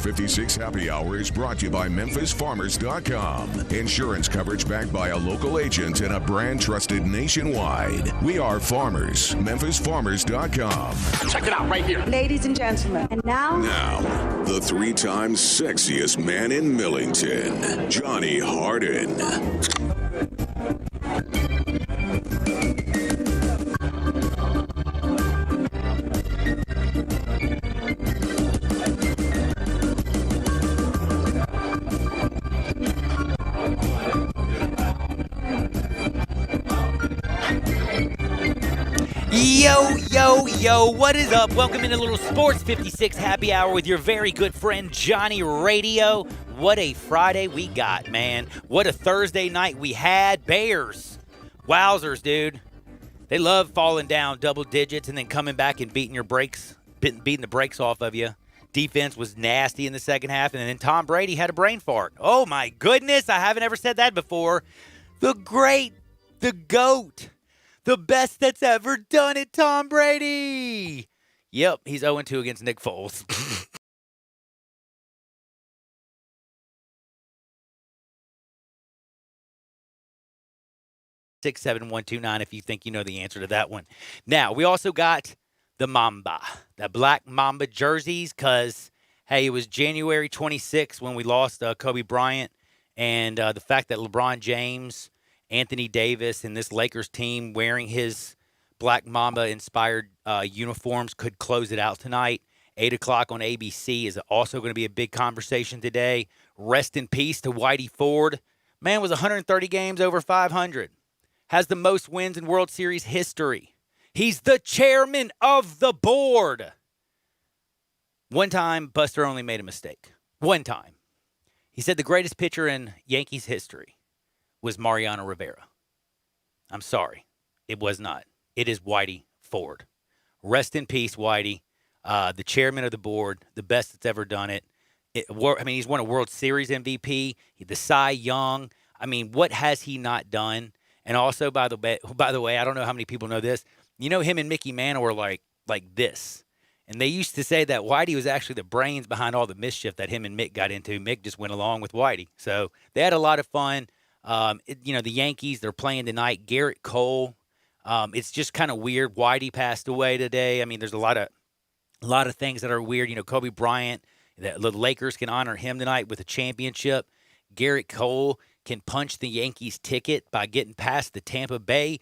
56 Happy Hour is brought to you by MemphisFarmers.com. Insurance coverage backed by a local agent and a brand trusted nationwide. We are farmers. MemphisFarmers.com. Check it out right here. Ladies and gentlemen, and now, the 3-time sexiest man in Millington, Johnny Harden. Yo, what is up? Welcome into Little Sports 56 Happy Hour with your very good friend Johnny Radio. What a Friday we got, man. What a Thursday night we had. Bears. Wowzers, dude. They love falling down double digits and then coming back and beating the brakes off of you. Defense was nasty in the second half, and then Tom Brady had a brain fart. Oh, my goodness. I haven't ever said that before. The GOAT. The best that's ever done it, Tom Brady. Yep, he's 0-2 against Nick Foles. 67129 if you think you know the answer to that one. Now, we also got the Mamba, the black Mamba jerseys, because, hey, it was January 26th when we lost Kobe Bryant, and the fact that LeBron James, Anthony Davis, and this Lakers team wearing his Black Mamba-inspired uniforms could close it out tonight. 8 o'clock on ABC is also going to be a big conversation today. Rest in peace to Whitey Ford. Man was 130 games over 500. Has the most wins in World Series history. He's the chairman of the board. One time, Buster only made a mistake. One time. He said the greatest pitcher in Yankees history was Mariano Rivera. I'm sorry. It was not. It is Whitey Ford. Rest in peace, Whitey. The chairman of the board, the best that's ever done it. He's won a World Series MVP, the Cy Young. I mean, what has he not done? And also, by the way, I don't know how many people know this. You know, him and Mickey Mantle were like this. And they used to say that Whitey was actually the brains behind all the mischief that him and Mick got into. Mick just went along with Whitey. So they had a lot of fun. The Yankees, they're playing tonight. Garrett Cole. It's just kind of weird. Whitey passed away today. I mean, there's a lot of things that are weird. You know, Kobe Bryant, the Lakers can honor him tonight with a championship. Garrett Cole can punch the Yankees' ticket by getting past the Tampa Bay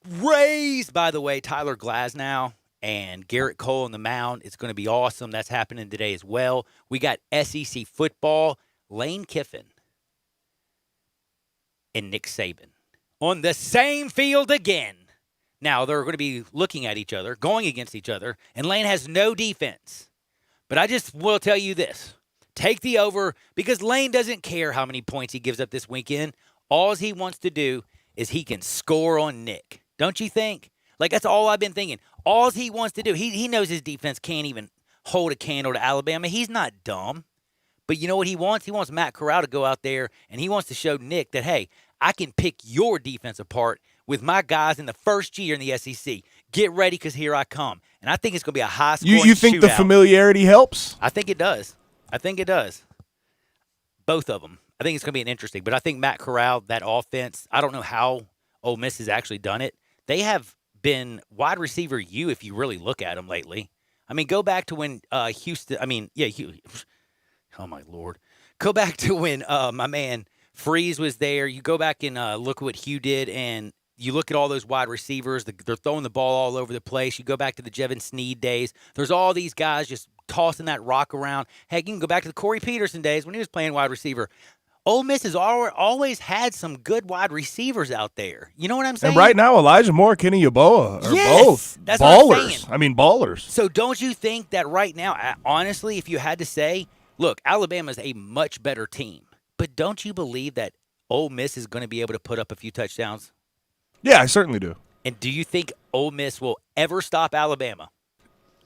Rays. By the way, Tyler Glasnow and Garrett Cole on the mound. It's going to be awesome. That's happening today as well. We got SEC football. Lane Kiffin and Nick Saban on the same field again. Now, they're going to be looking at each other, going against each other, and Lane has no defense. But I just will tell you this. Take the over, because Lane doesn't care how many points he gives up this weekend. All he wants to do is he can score on Nick. Don't you think? Like, that's all I've been thinking. All he wants to do, he knows his defense can't even hold a candle to Alabama. He's not dumb. But you know what he wants? He wants Matt Corral to go out there, and he wants to show Nick that, hey, I can pick your defense apart with my guys in the first year in the SEC. Get ready, because here I come. And I think it's going to be a high-scoring You think shootout. the familiarity helps? I think it does. Both of them. I think it's going to be an interesting. But I think Matt Corral, that offense, I don't know how Ole Miss has actually done it. They have been wide receiver U if you really look at them lately. I mean, go back to when Houston – oh, my Lord. Go back to when my man Freeze was there. You go back and look what Hugh did, and you look at all those wide receivers. They're throwing the ball all over the place. You go back to the Jevin Sneed days. There's all these guys just tossing that rock around. Heck, you can go back to the Corey Peterson days when he was playing wide receiver. Ole Miss has always had some good wide receivers out there. You know what I'm saying? And right now, Elijah Moore, Kenny Yeboah are both that's what I'm ballers. saying. I mean, ballers. So don't you think that right now, honestly, if you had to say, look, Alabama's a much better team, but don't you believe that Ole Miss is going to be able to put up a few touchdowns? Yeah, I certainly do. And do you think Ole Miss will ever stop Alabama?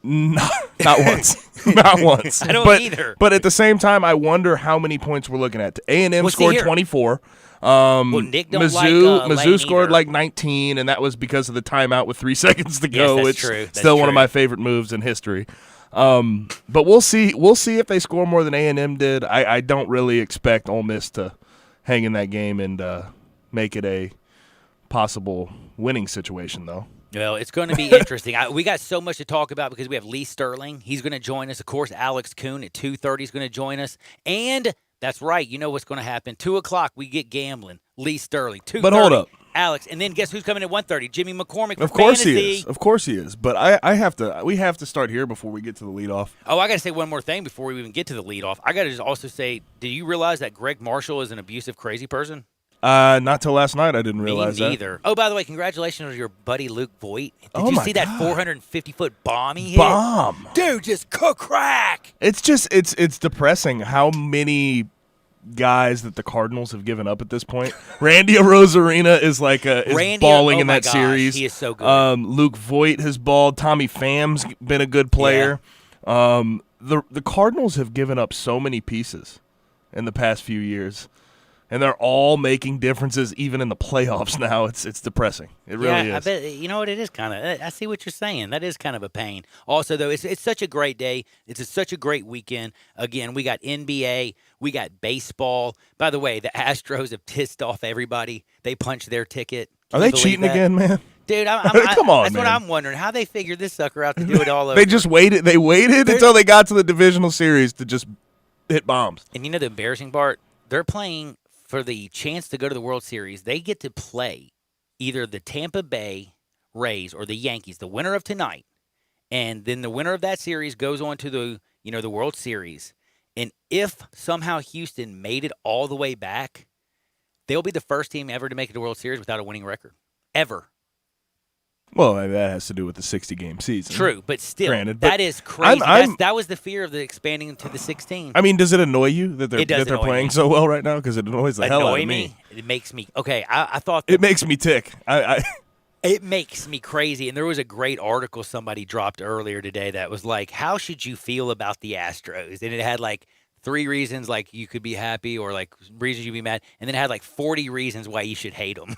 Not once. Not once. I don't either. But at the same time, I wonder how many points we're looking at. A&M scored 24. Nick don't Mizzou scored either. like 19, and that was because of the timeout with 3 seconds to go. Yes, that's It's true. That's still one of true. my favorite moves in history. But we'll see. We'll see if they score more than A&M did. I don't really expect Ole Miss to hang in that game and make it a possible winning situation, though. Well, it's going to be interesting. We got so much to talk about because we have Lee Sterling. He's going to join us. Of course, Alex Kuhn at 2:30 is going to join us. And that's right. You know what's going to happen. 2 o'clock, we get gambling. Lee Sterling. 2:30. But hold up. Alex. And then guess who's coming at 1:30? Jimmy McCormick for Of course Fantasy. he is. Of course he is. But we have to start here before we get to the leadoff. Oh, I got to say one more thing before we even get to the leadoff. I got to just also say, do you realize that Greg Marshall is an abusive, crazy person? Not till last night I didn't realize Me neither. that. Oh, by the way, congratulations on your buddy Luke Voigt. Did Oh you my see that God. 450-foot bomb he hit? Bomb. Dude, just crack. It's just it's depressing how many guys that the Cardinals have given up at this point. Randy Arozarena is balling in that gosh, series. He is so good. Luke Voigt has balled. Tommy Pham's been a good player. The Cardinals have given up so many pieces in the past few years. And they're all making differences even in the playoffs now. It's depressing. It really is. I bet, you know what, it is kind of. I see what you're saying. That is kind of a pain. Also, though, it's such a great day. It's such a great weekend. Again, we got NBA. We got baseball. By the way, the Astros have pissed off everybody. They punched their ticket. Are they cheating again, man? Dude, Come on, that's man. what I'm wondering. How they figured this sucker out to do it all over. They just waited. They waited until they got to the divisional series to just hit bombs. And you know the embarrassing part? They're playing for the chance to go to the World Series. They get to play either the Tampa Bay Rays or the Yankees, the winner of tonight. And then the winner of that series goes on to the World Series. And if somehow Houston made it all the way back, they'll be the first team ever to make it to the World Series without a winning record. Ever. Well, that has to do with the 60-game season. True, but still, Granted, but that is crazy. I'm- That was the fear of the expanding to the 16. I mean, does it annoy you that It does they're annoy playing me. so well right now? Because it annoys the hell out Annoy of me. It makes me okay. I thought It makes me tick. it makes me crazy. And there was a great article somebody dropped earlier today that was like, "How should you feel about the Astros?" And it had like 3 reasons like you could be happy or like reasons you'd be mad, and then it had like 40 reasons why you should hate them.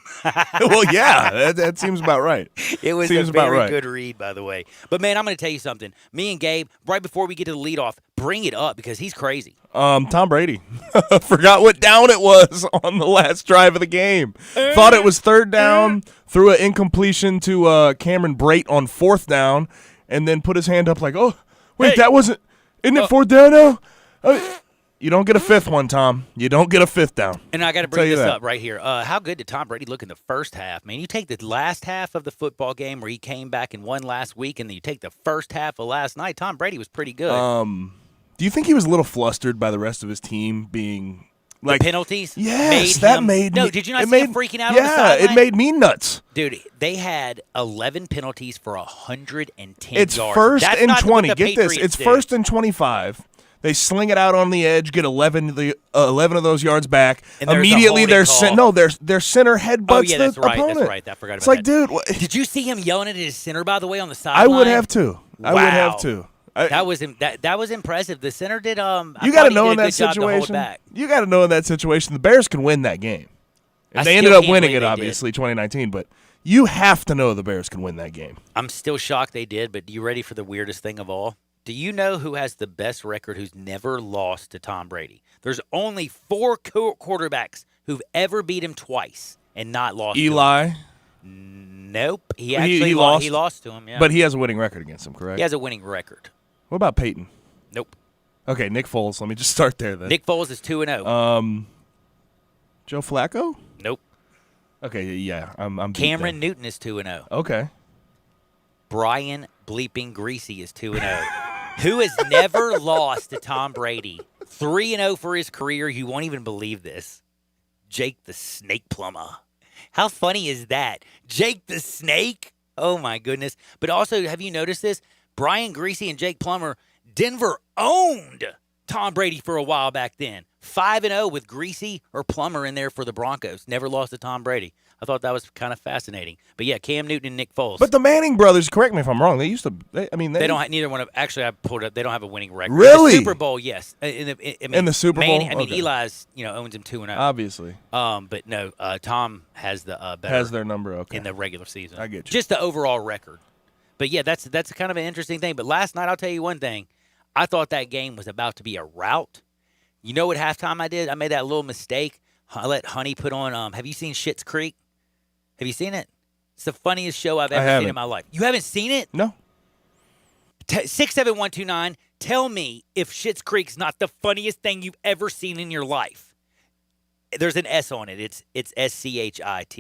Well, yeah, that seems about right. It was Seems a about very right. good read, by the way. But man, I'm going to tell you something. Me and Gabe, right before we get to the leadoff, bring it up because he's crazy. Tom Brady. Forgot what down it was on the last drive of the game. Thought it was 3rd down, threw an incompletion to Cameron Brate on 4th down, and then put his hand up like, oh, wait, Hey. that wasn't – isn't it 4th down now? You don't get a 5th one, Tom. You don't get a 5th down. And I got to Tell bring you this that. up right here. How good did Tom Brady look in the first half? Man, you take the last half of the football game where he came back and won last week, and then you take the first half of last night. Tom Brady was pretty good. Do you think he was a little flustered by the rest of his team being like the penalties? Yes, made made him, No, me. did you not it see him made- freaking out on the Yeah, sideline? it made me nuts. Dude, they had 11 penalties for 110 It's yards. 1st That's and not what 20. the Get this. Patriots It's did. 1st and 25. They sling it out on the edge, get 11 of those yards back. And there's a Immediately, holding their center headbutts Oh, yeah, that's the right. opponent. That's right. I forgot about It's like, that. dude, Did you see him yelling at his center, by the way, on the I sideline? would have to. I would have Wow. to. That was impressive. The center did. You got to know in that situation. You got to know in that situation, the Bears can win that game. And I they still ended up can't winning believe it, they obviously, 2019. But you have to know the Bears can win that game. I'm still shocked they did. But you ready for the weirdest thing of all? Do you know who has the best record who's never lost to Tom Brady? There's only 4 quarterbacks who've ever beat him twice and not lost. Eli, To him. Nope. He He actually lost? He lost to him. Yeah. but he has a winning record against him, correct? he has a winning record. What about Peyton? Nope. Okay, Nick Foles. Let me just start there then. Nick Foles is 2-0. Joe Flacco? Nope. Okay, yeah, I'm beat Cameron there. Newton is 2-0. Okay. Brian bleeping Greasy is 2-0. Who has never lost to Tom Brady? 3-0 for his career. You won't even believe this. Jake the Snake Plumber. How funny is that? Jake the Snake? Oh, my goodness. But also, have you noticed this? Brian Greasy and Jake Plummer, Denver owned Tom Brady for a while back then. 5-0 with Greasy or Plummer in there for the Broncos. Never lost to Tom Brady. I thought that was kind of fascinating. But yeah, Cam Newton and Nick Foles. But the Manning brothers, correct me if I'm wrong, they used to, they They don't. Neither one of. Actually, I pulled up. They don't have a winning record. Really? In the Super Bowl, yes. In the Super Bowl? Okay. Eli's owns him 2-0. Obviously. But no, Tom has the better Has their number, okay. in the regular season. I get you. Just the overall record. But yeah, that's kind of an interesting thing. But last night, I'll tell you one thing. I thought that game was about to be a rout. You know what halftime I did? I made that little mistake. I let Honey put on. Have you seen Schitt's Creek? Have you seen it? It's the funniest show I've ever seen in my life. You haven't seen it? No. 67129. Tell me if Schitt's Creek's not the funniest thing you've ever seen in your life. There's an S on it. It's SCHIT.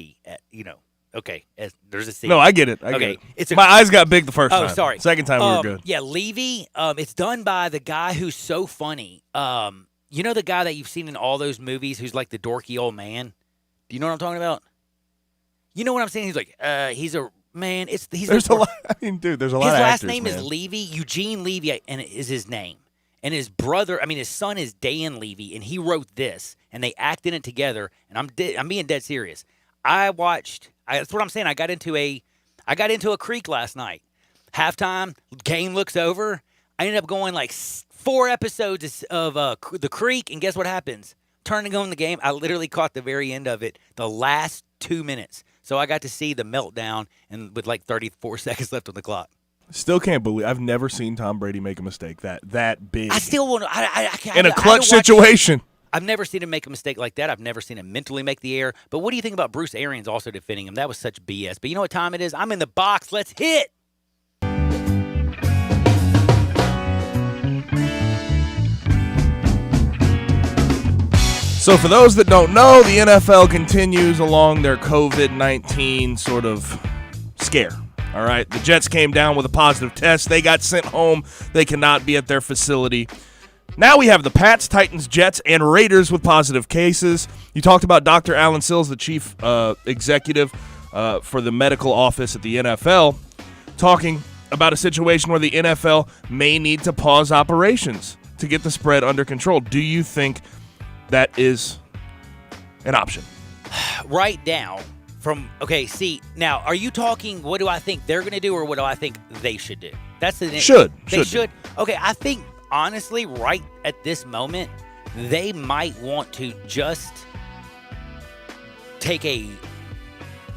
You know. Okay. There's a C. No, I get it. I get it. My eyes got big the first time. Oh, sorry. Second time we were good. Yeah, Levy. It's done by the guy who's so funny. You know the guy that you've seen in all those movies who's like the dorky old man? Do you know what I'm talking about? You know what I'm saying? He's like, he's a man. There's a lot. I mean, dude, there's a lot of actors. His last name is Levy. Eugene Levy, and is his name. And his son is Dan Levy, and he wrote this, and they acted it together. And I'm being dead serious. That's what I'm saying. I got into a creek last night. Halftime, game looks over. I ended up going like 4 episodes of the creek, and guess what happens? Turning on the game, I literally caught the very end of it, the last 2 minutes. So I got to see the meltdown, and with like 34 seconds left on the clock. Still can't believe I've never seen Tom Brady make a mistake that big. I still want to. In a clutch situation. I've never seen him make a mistake like that. I've never seen him mentally make the error. But what do you think about Bruce Arians also defending him? That was such BS. But you know what time it is? I'm in the box. Let's hit. So for those that don't know, the NFL continues along their COVID-19 sort of scare. All right, the Jets came down with a positive test. They got sent home. They cannot be at their facility. Now we have the Pats, Titans, Jets, and Raiders with positive cases. You talked about Dr. Alan Sills, the chief executive for the medical office at the NFL, talking about a situation where the NFL may need to pause operations to get the spread under control. Do you think that is an option? Right now, now, are you talking what do I think they're going to do or what do I think they should do? That's the should. Okay, I think honestly, right at this moment, they might want to just take a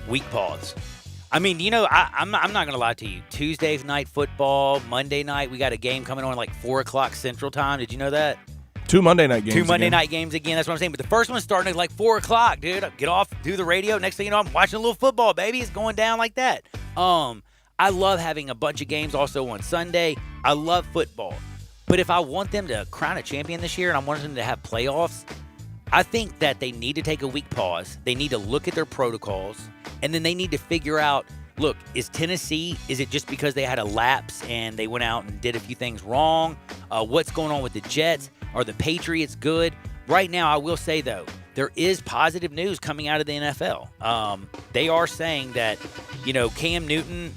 week pause. I mean, you know, I'm not going to lie to you. Tuesday night football, Monday night, we got a game coming on like 4 o'clock Central Time. Did you know that? 2 Monday night games. 2 Monday night games again. That's what I'm saying. But the first one's starting at like 4 o'clock, dude. Get off, do the radio. Next thing you know, I'm watching a little football, baby. It's going down like that. I love having a bunch of games also on Sunday. I love football. But if I want them to crown a champion this year and I want them to have playoffs, I think that they need to take a week pause. They need to look at their protocols, and then they need to figure out, look, is Tennessee, is it just because they had a lapse and they went out and did a few things wrong? What's going on with the Jets? Are the Patriots good? Right now, I will say, though, there is positive news coming out of the NFL. They are saying that, you know, Cam Newton,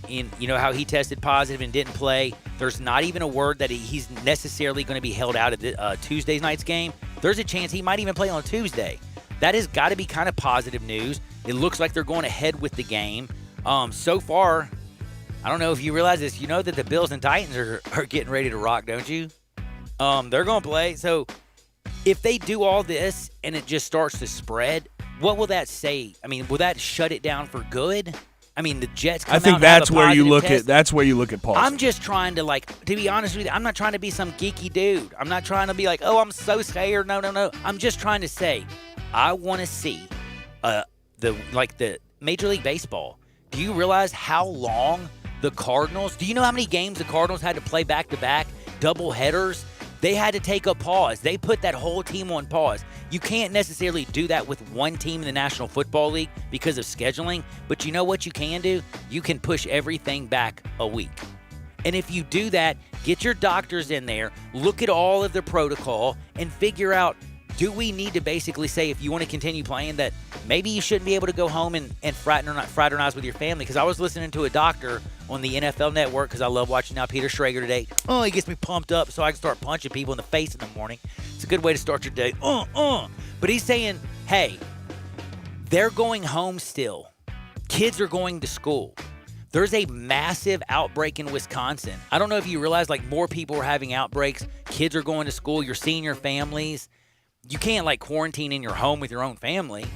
how he tested positive and didn't play, there's not even a word that he's necessarily going to be held out of Tuesday night's game. There's a chance he might even play on Tuesday. That has got to be kind of positive news. It looks like they're going ahead with the game. So far, I don't know if you realize this. You know that the Bills and Titans are getting ready to rock, don't you? They're going to play. So if they do all this and it just starts to spread, what will that say? I mean, will that shut it down for good? I mean, the Jets come out. I think that's where you look at. That's where you look at Paul. I'm just trying to to be honest with you, I'm not trying to be some geeky dude. I'm not trying to be like, oh, I'm so scared. No. I'm just trying to say, I want to see the Major League Baseball. Do you realize how long the Cardinals? Do you know how many games the Cardinals had to play back to back, double headers? They had to take a pause. They put that whole team on pause. You can't necessarily do that with one team in the National Football League because of scheduling, but you know what you can do? You can push everything back a week. And if you do that, get your doctors in there, look at all of the protocol, and figure out, do we need to basically say, if you want to continue playing, that maybe you shouldn't be able to go home and fraternize with your family? Because I was listening to a doctor on the NFL Network, because I love watching now Peter Schrager today. Oh, he gets me pumped up so I can start punching people in the face in the morning. It's a good way to start your day. But he's saying, hey, they're going home still. Kids are going to school. There's a massive outbreak in Wisconsin. I don't know if you realize, more people are having outbreaks. Kids are going to school. You're seeing your families. You can't quarantine in your home with your own family.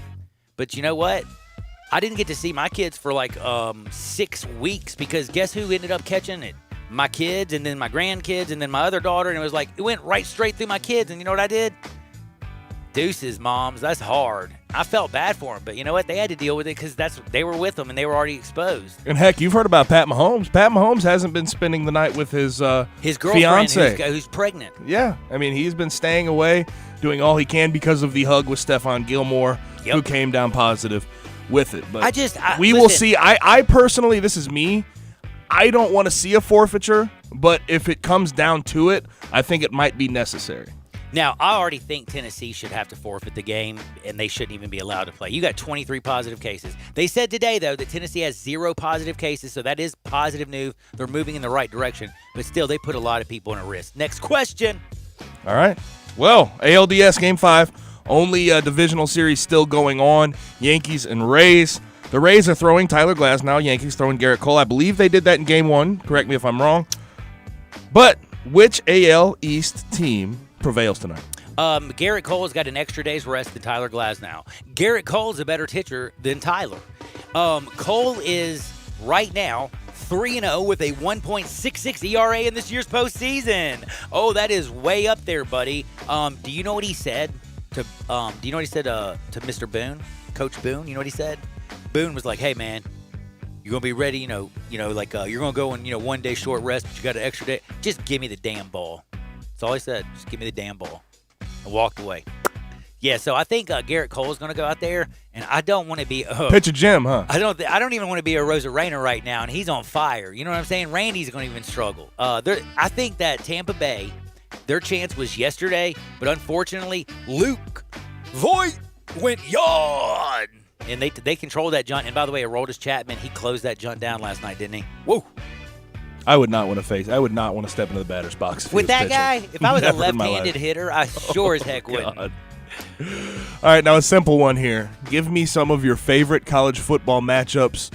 But you know what? I didn't get to see my kids for like 6 weeks because guess who ended up catching it? My kids and then my grandkids and then my other daughter. And it was like, it went right straight through my kids. And you know what I did? Deuces, moms. That's hard. I felt bad for them. But you know what? They had to deal with it because they were with them and they were already exposed. And heck, you've heard about Pat Mahomes. Pat Mahomes hasn't been spending the night with his girlfriend fiance. Who's pregnant. Yeah. I mean, he's been staying away, doing all he can because of the hug with Stephon Gilmore, who came down positive with it. But we will see. I personally, this is me, I don't want to see a forfeiture, but if it comes down to it, I think it might be necessary. Now, I already think Tennessee should have to forfeit the game, and they shouldn't even be allowed to play. You got 23 positive cases. They said today, though, that Tennessee has 0 positive cases, so that is positive news. They're moving in the right direction, but still, they put a lot of people in a risk. Next question. All right. Well, ALDS Game 5, only divisional series still going on. Yankees and Rays. The Rays are throwing Tyler Glasnow. Yankees throwing Garrett Cole. I believe they did that in Game 1. Correct me if I'm wrong. But which AL East team prevails tonight? Garrett Cole's got an extra day's rest than Tyler Glasnow. Garrett Cole's a better pitcher than Tyler. Cole is right now 3-0 with a 1.66 ERA in this year's postseason. Oh, that is way up there, buddy. Do you know what he said to to Mr. Boone, Coach Boone? You know what he said? Boone was like, "Hey man, you're gonna be ready. You're gonna go in 1 day short rest, but you got an extra day. Just give me the damn ball." That's all he said. Just give me the damn ball. And walked away. Yeah, so I think Garrett Cole is going to go out there, and I don't want to be pitch a gym, huh? I don't even want to be a Rosa Rayner right now, and he's on fire. You know what I'm saying? Randy's going to even struggle. I think that Tampa Bay, their chance was yesterday, but unfortunately, Luke Voit went yawn, and they controlled that junt. And by the way, Aroldis Chapman, he closed that junt down last night, didn't he? Whoa. I would not want to step into the batter's box with that pitching. guy. If I was a Never in my left-handed life. hitter, I sure as heck wouldn't. God. All right, now a simple one here. Give me some of your favorite college football matchups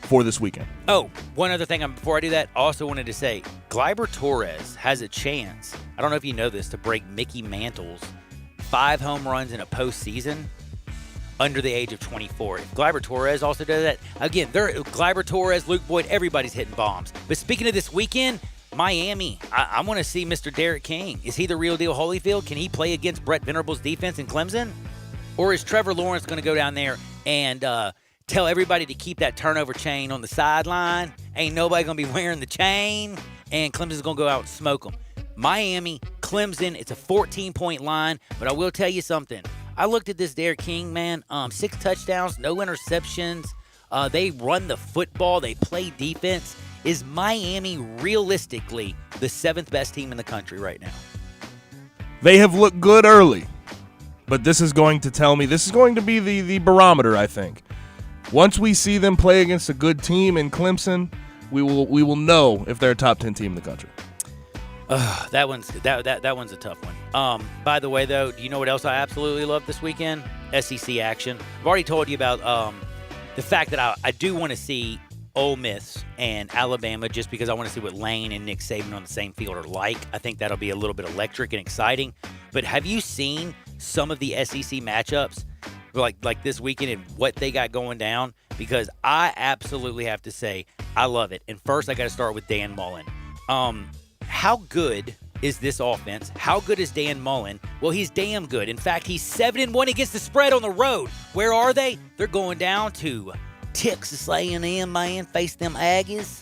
for this weekend. Oh, one other thing before I do that, I also wanted to say, Gleyber Torres has a chance, I don't know if you know this, to break Mickey Mantle's 5 home runs in a postseason under the age of 24. If Gleyber Torres also does that, again, Gleyber Torres, Luke Boyd, everybody's hitting bombs. But speaking of this weekend, Miami, I want to see Mr. Derek King. Is he the real deal Holyfield? Can he play against Brett Venables' defense in Clemson? Or is Trevor Lawrence going to go down there and tell everybody to keep that turnover chain on the sideline? Ain't nobody going to be wearing the chain, and Clemson's going to go out and smoke them. Miami, Clemson, it's a 14-point line, but I will tell you something. I looked at this Derek King, man. 6 touchdowns, no interceptions. They run the football. They play defense. Is Miami realistically the 7th best team in the country right now? They have looked good early, but this is going to be the barometer, I think. Once we see them play against a good team in Clemson, we will know if they're a top 10 team in the country. That one's a tough one. By the way, though, do you know what else I absolutely love this weekend? SEC action. I've already told you about the fact that I do want to see Ole Miss and Alabama just because I want to see what Lane and Nick Saban on the same field are like. I think that'll be a little bit electric and exciting. But have you seen some of the SEC matchups like this weekend and what they got going down? Because I absolutely have to say I love it. And first, I got to start with Dan Mullen. How good is this offense? How good is Dan Mullen? Well, he's damn good. In fact, he's 7-1 against the spread on the road. Where are they? They're going down to Texas A&M, man, face them Aggies.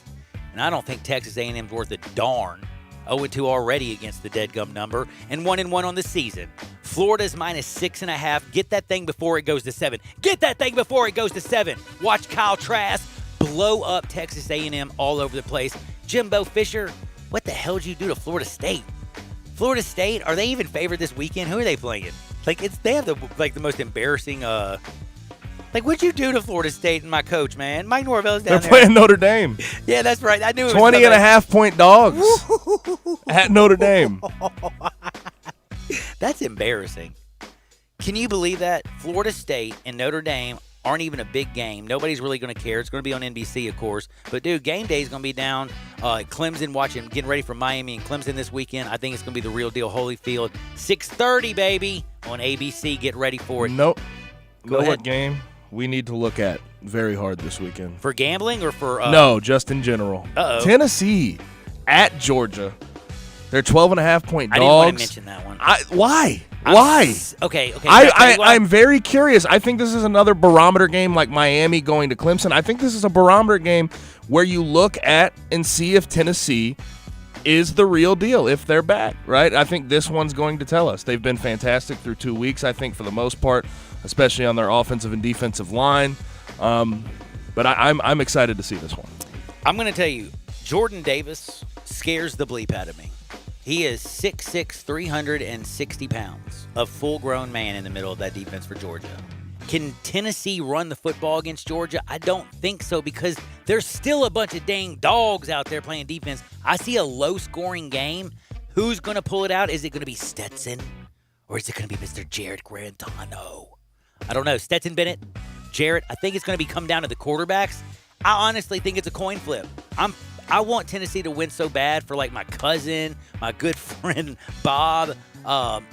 And I don't think Texas A&M's worth a darn. 0-2 already against the deadgum number, and 1-1 on the season. Florida's -6.5. Get that thing before it goes to 7. Get that thing before it goes to 7. Watch Kyle Trask blow up Texas A&M all over the place. Jimbo Fisher, what the hell did you do to Florida State? Florida State, are they even favored this weekend? Who are they playing? They have the most embarrassing. What'd you do to Florida State and my coach, man? Mike Norvell's down there. They're playing Notre Dame. Yeah, that's right. I knew it was 20.5 point dogs at Notre Dame. That's embarrassing. Can you believe that? Florida State and Notre Dame aren't even a big game. Nobody's really going to care. It's going to be on NBC, of course. But, dude, game day is going to be down. Clemson getting ready for Miami and Clemson this weekend. I think it's going to be the real deal Holyfield. 6:30, baby, on ABC. Get ready for it. Nope. Go ahead. What game? we need to look at very hard this weekend. For gambling or for No, just in general. Uh-oh. Tennessee at Georgia. They're 12.5-point dogs. I didn't want to mention that one. Why? Why? Okay. I'm very curious. I think this is another barometer game like Miami going to Clemson. I think this is a barometer game where you look at and see if Tennessee is the real deal, if they're back, right? I think this one's going to tell us. They've been fantastic through 2 weeks, I think, for the most part, especially on their offensive and defensive line. But I'm excited to see this one. I'm going to tell you, Jordan Davis scares the bleep out of me. He is 6'6", 360 pounds, a full-grown man in the middle of that defense for Georgia. Can Tennessee run the football against Georgia? I don't think so, because there's still a bunch of dang dogs out there playing defense. I see a low-scoring game. Who's going to pull it out? Is it going to be Stetson, or is it going to be Mr. Jared Garantano? I don't know. Stetson Bennett, Jarrett, I think it's going to come down to the quarterbacks. I honestly think it's a coin flip. I want Tennessee to win so bad for, like, my cousin, my good friend Bob,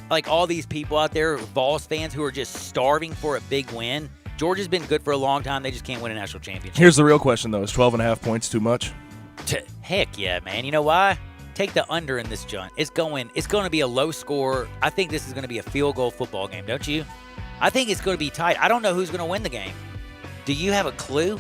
like all these people out there, Vols fans who are just starving for a big win. Georgia's been good for a long time. They just can't win a national championship. Here's the real question, though. Is 12.5 points too much? Heck yeah, man. You know why? Take the under in this joint. It's going to be a low score. I think this is going to be a field goal football game, don't you? I think it's going to be tight. I don't know who's going to win the game. Do you have a clue?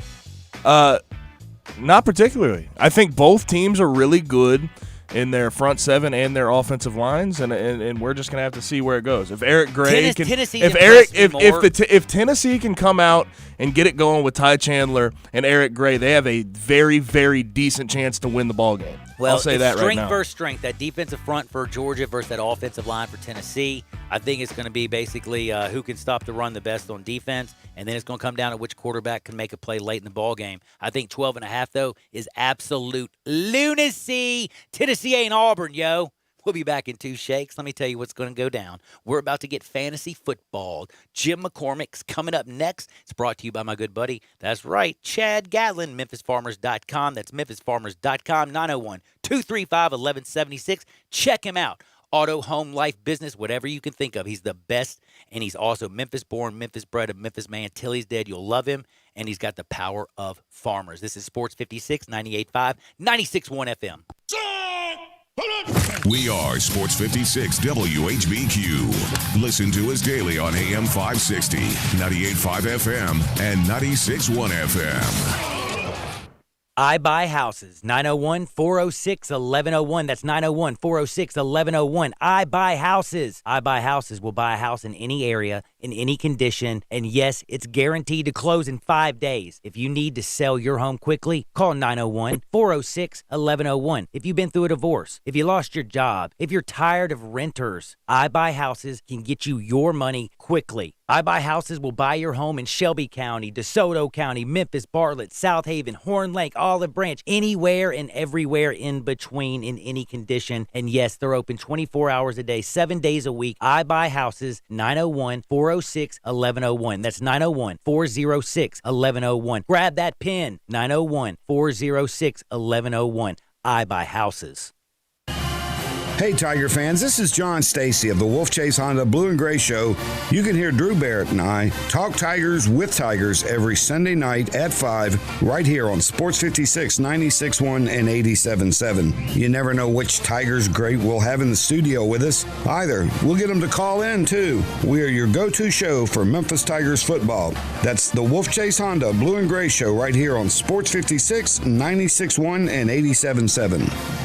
Not particularly. I think both teams are really good in their front seven and their offensive lines, and we're just gonna have to see where it goes. If Eric Gray if Tennessee can come out and get it going with Ty Chandler and Eric Gray, they have a very, very decent chance to win the ball game. Well, I'll say that right now. Strength versus strength. That defensive front for Georgia versus that offensive line for Tennessee. I think it's going to be basically who can stop the run the best on defense, and then it's going to come down to which quarterback can make a play late in the ball game. I think 12.5 though is absolute lunacy. Tennessee ain't Auburn, yo. We'll be back in 2 shakes. Let me tell you what's going to go down. We're about to get fantasy football. Jim McCormick's coming up next. It's brought to you by my good buddy. That's right, Chad Gatlin, MemphisFarmers.com. That's MemphisFarmers.com, 901-235-1176. Check him out. Auto, home, life, business, whatever you can think of. He's the best, and he's also Memphis-born, Memphis-bred, a Memphis man. Till he's dead, you'll love him, and he's got the power of farmers. This is Sports 56, 98.5, 96.1 FM. We are Sports 56 WHBQ. Listen to us daily on AM 560, 98.5 FM, and 96.1 FM. I Buy Houses, 901-406-1101. That's 901-406-1101. I Buy Houses. I Buy Houses will buy a house in any area, in any condition, and yes, it's guaranteed to close in 5 days. If you need to sell your home quickly, call 901-406-1101. If you've been through a divorce, if you lost your job, if you're tired of renters, I Buy Houses can get you your money quickly. I Buy Houses will buy your home in Shelby County, DeSoto County, Memphis, Bartlett, South Haven, Horn Lake, Olive Branch, anywhere and everywhere in between in any condition. And yes, they're open 24 hours a day, 7 days a week. I Buy Houses, 901-406-1101. That's 901-406-1101. Grab that pen, 901-406-1101. I Buy Houses. Hey, Tiger fans, this is John Stacy of the Wolf Chase Honda Blue and Gray Show. You can hear Drew Barrett and I talk Tigers with Tigers every Sunday night at 5 right here on Sports 56, 96.1 and 87.7. You never know which Tigers great we'll have in the studio with us either. We'll get them to call in, too. We are your go-to show for Memphis Tigers football. That's the Wolf Chase Honda Blue and Gray Show right here on Sports 56, 96.1 and 87.7.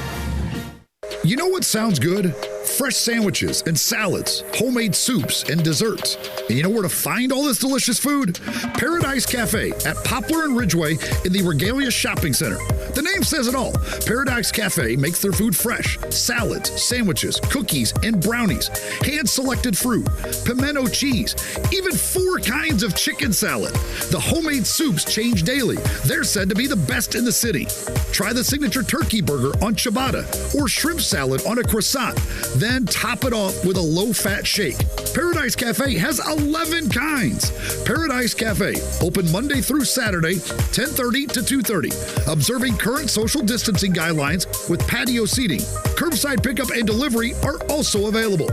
You know what sounds good? Fresh sandwiches and salads, homemade soups and desserts. And you know where to find all this delicious food? Paradise Cafe at Poplar and Ridgeway in the Regalia Shopping Center. The name says it all. Paradise Cafe makes their food fresh. Salads, sandwiches, cookies, and brownies. Hand-selected fruit, pimento cheese, even 4 kinds of chicken salad. The homemade soups change daily. They're said to be the best in the city. Try the signature turkey burger on ciabatta or shrimp salad on a croissant. Then top it off with a low-fat shake. Paradise Cafe has 11 kinds. Paradise Cafe, open Monday through Saturday, 10:30 to 2:30. Observing current social distancing guidelines with patio seating. Curbside pickup and delivery are also available.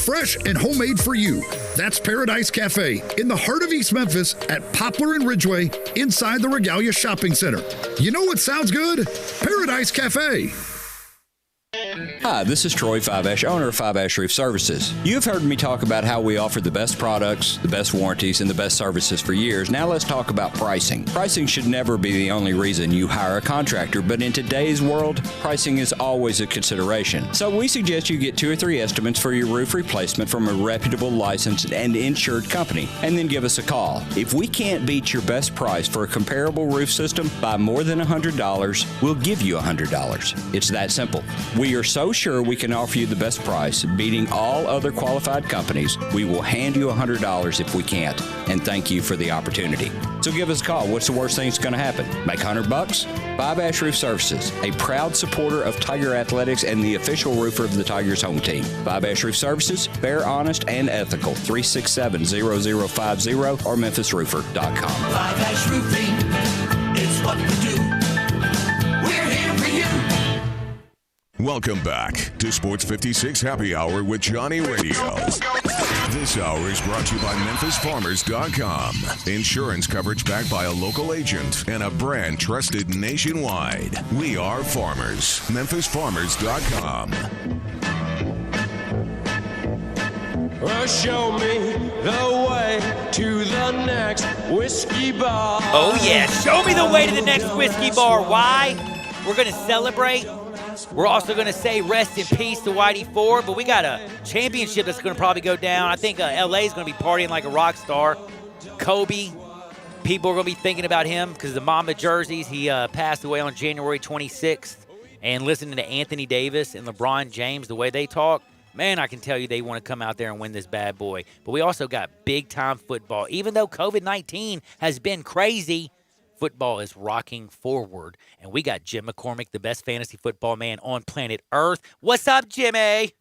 fresh and homemade for you. That's Paradise Cafe in the heart of East Memphis at Poplar and Ridgeway inside the Regalia Shopping Center. You know what sounds good? Paradise Cafe. Hi, this is Troy Fiveash, owner of Fiveash Roof Services. You've heard me talk about how we offer the best products, the best warranties, and the best services for years. Now let's talk about pricing. Pricing should never be the only reason you hire a contractor, but in today's world, pricing is always a consideration. So we suggest you get 2 or 3 estimates for your roof replacement from a reputable, licensed, and insured company, and then give us a call. If we can't beat your best price for a comparable roof system by more than $100, we'll give you $100. It's that simple. We are so sure we can offer you the best price, beating all other qualified companies, we will hand you $100 if we can't, and thank you for the opportunity. So give us a call. What's the worst thing that's going to happen? Make $100? Fiveash Roof Services, a proud supporter of Tiger Athletics and the official roofer of the Tigers home team. Fiveash Roof Services, fair, honest, and ethical. 367-0050 or memphisroofer.com. Fiveash Roofing, it's what we do. We're here for you. Welcome back to Sports 56 Happy Hour with Johnny Radio. This hour is brought to you by MemphisFarmers.com. Insurance coverage backed by a local agent and a brand trusted nationwide. We are farmers. MemphisFarmers.com. Show me the way to the next whiskey bar. Oh, yeah. Show me the way to the next whiskey bar. Why? We're going to celebrate. We're also going to say rest in peace to Whitey Ford, but we got a championship that's going to probably go down. I think L.A. is going to be partying like a rock star. Kobe, people are going to be thinking about him because the Mamba jerseys. He passed away on January 26th. And listening to Anthony Davis and LeBron James, the way they talk, man, I can tell you they want to come out there and win this bad boy. But we also got big-time football. Even though COVID-19 has been crazy, football is rocking forward. And we got Jim McCormick, the best fantasy football man on planet Earth. What's up, Jimmy?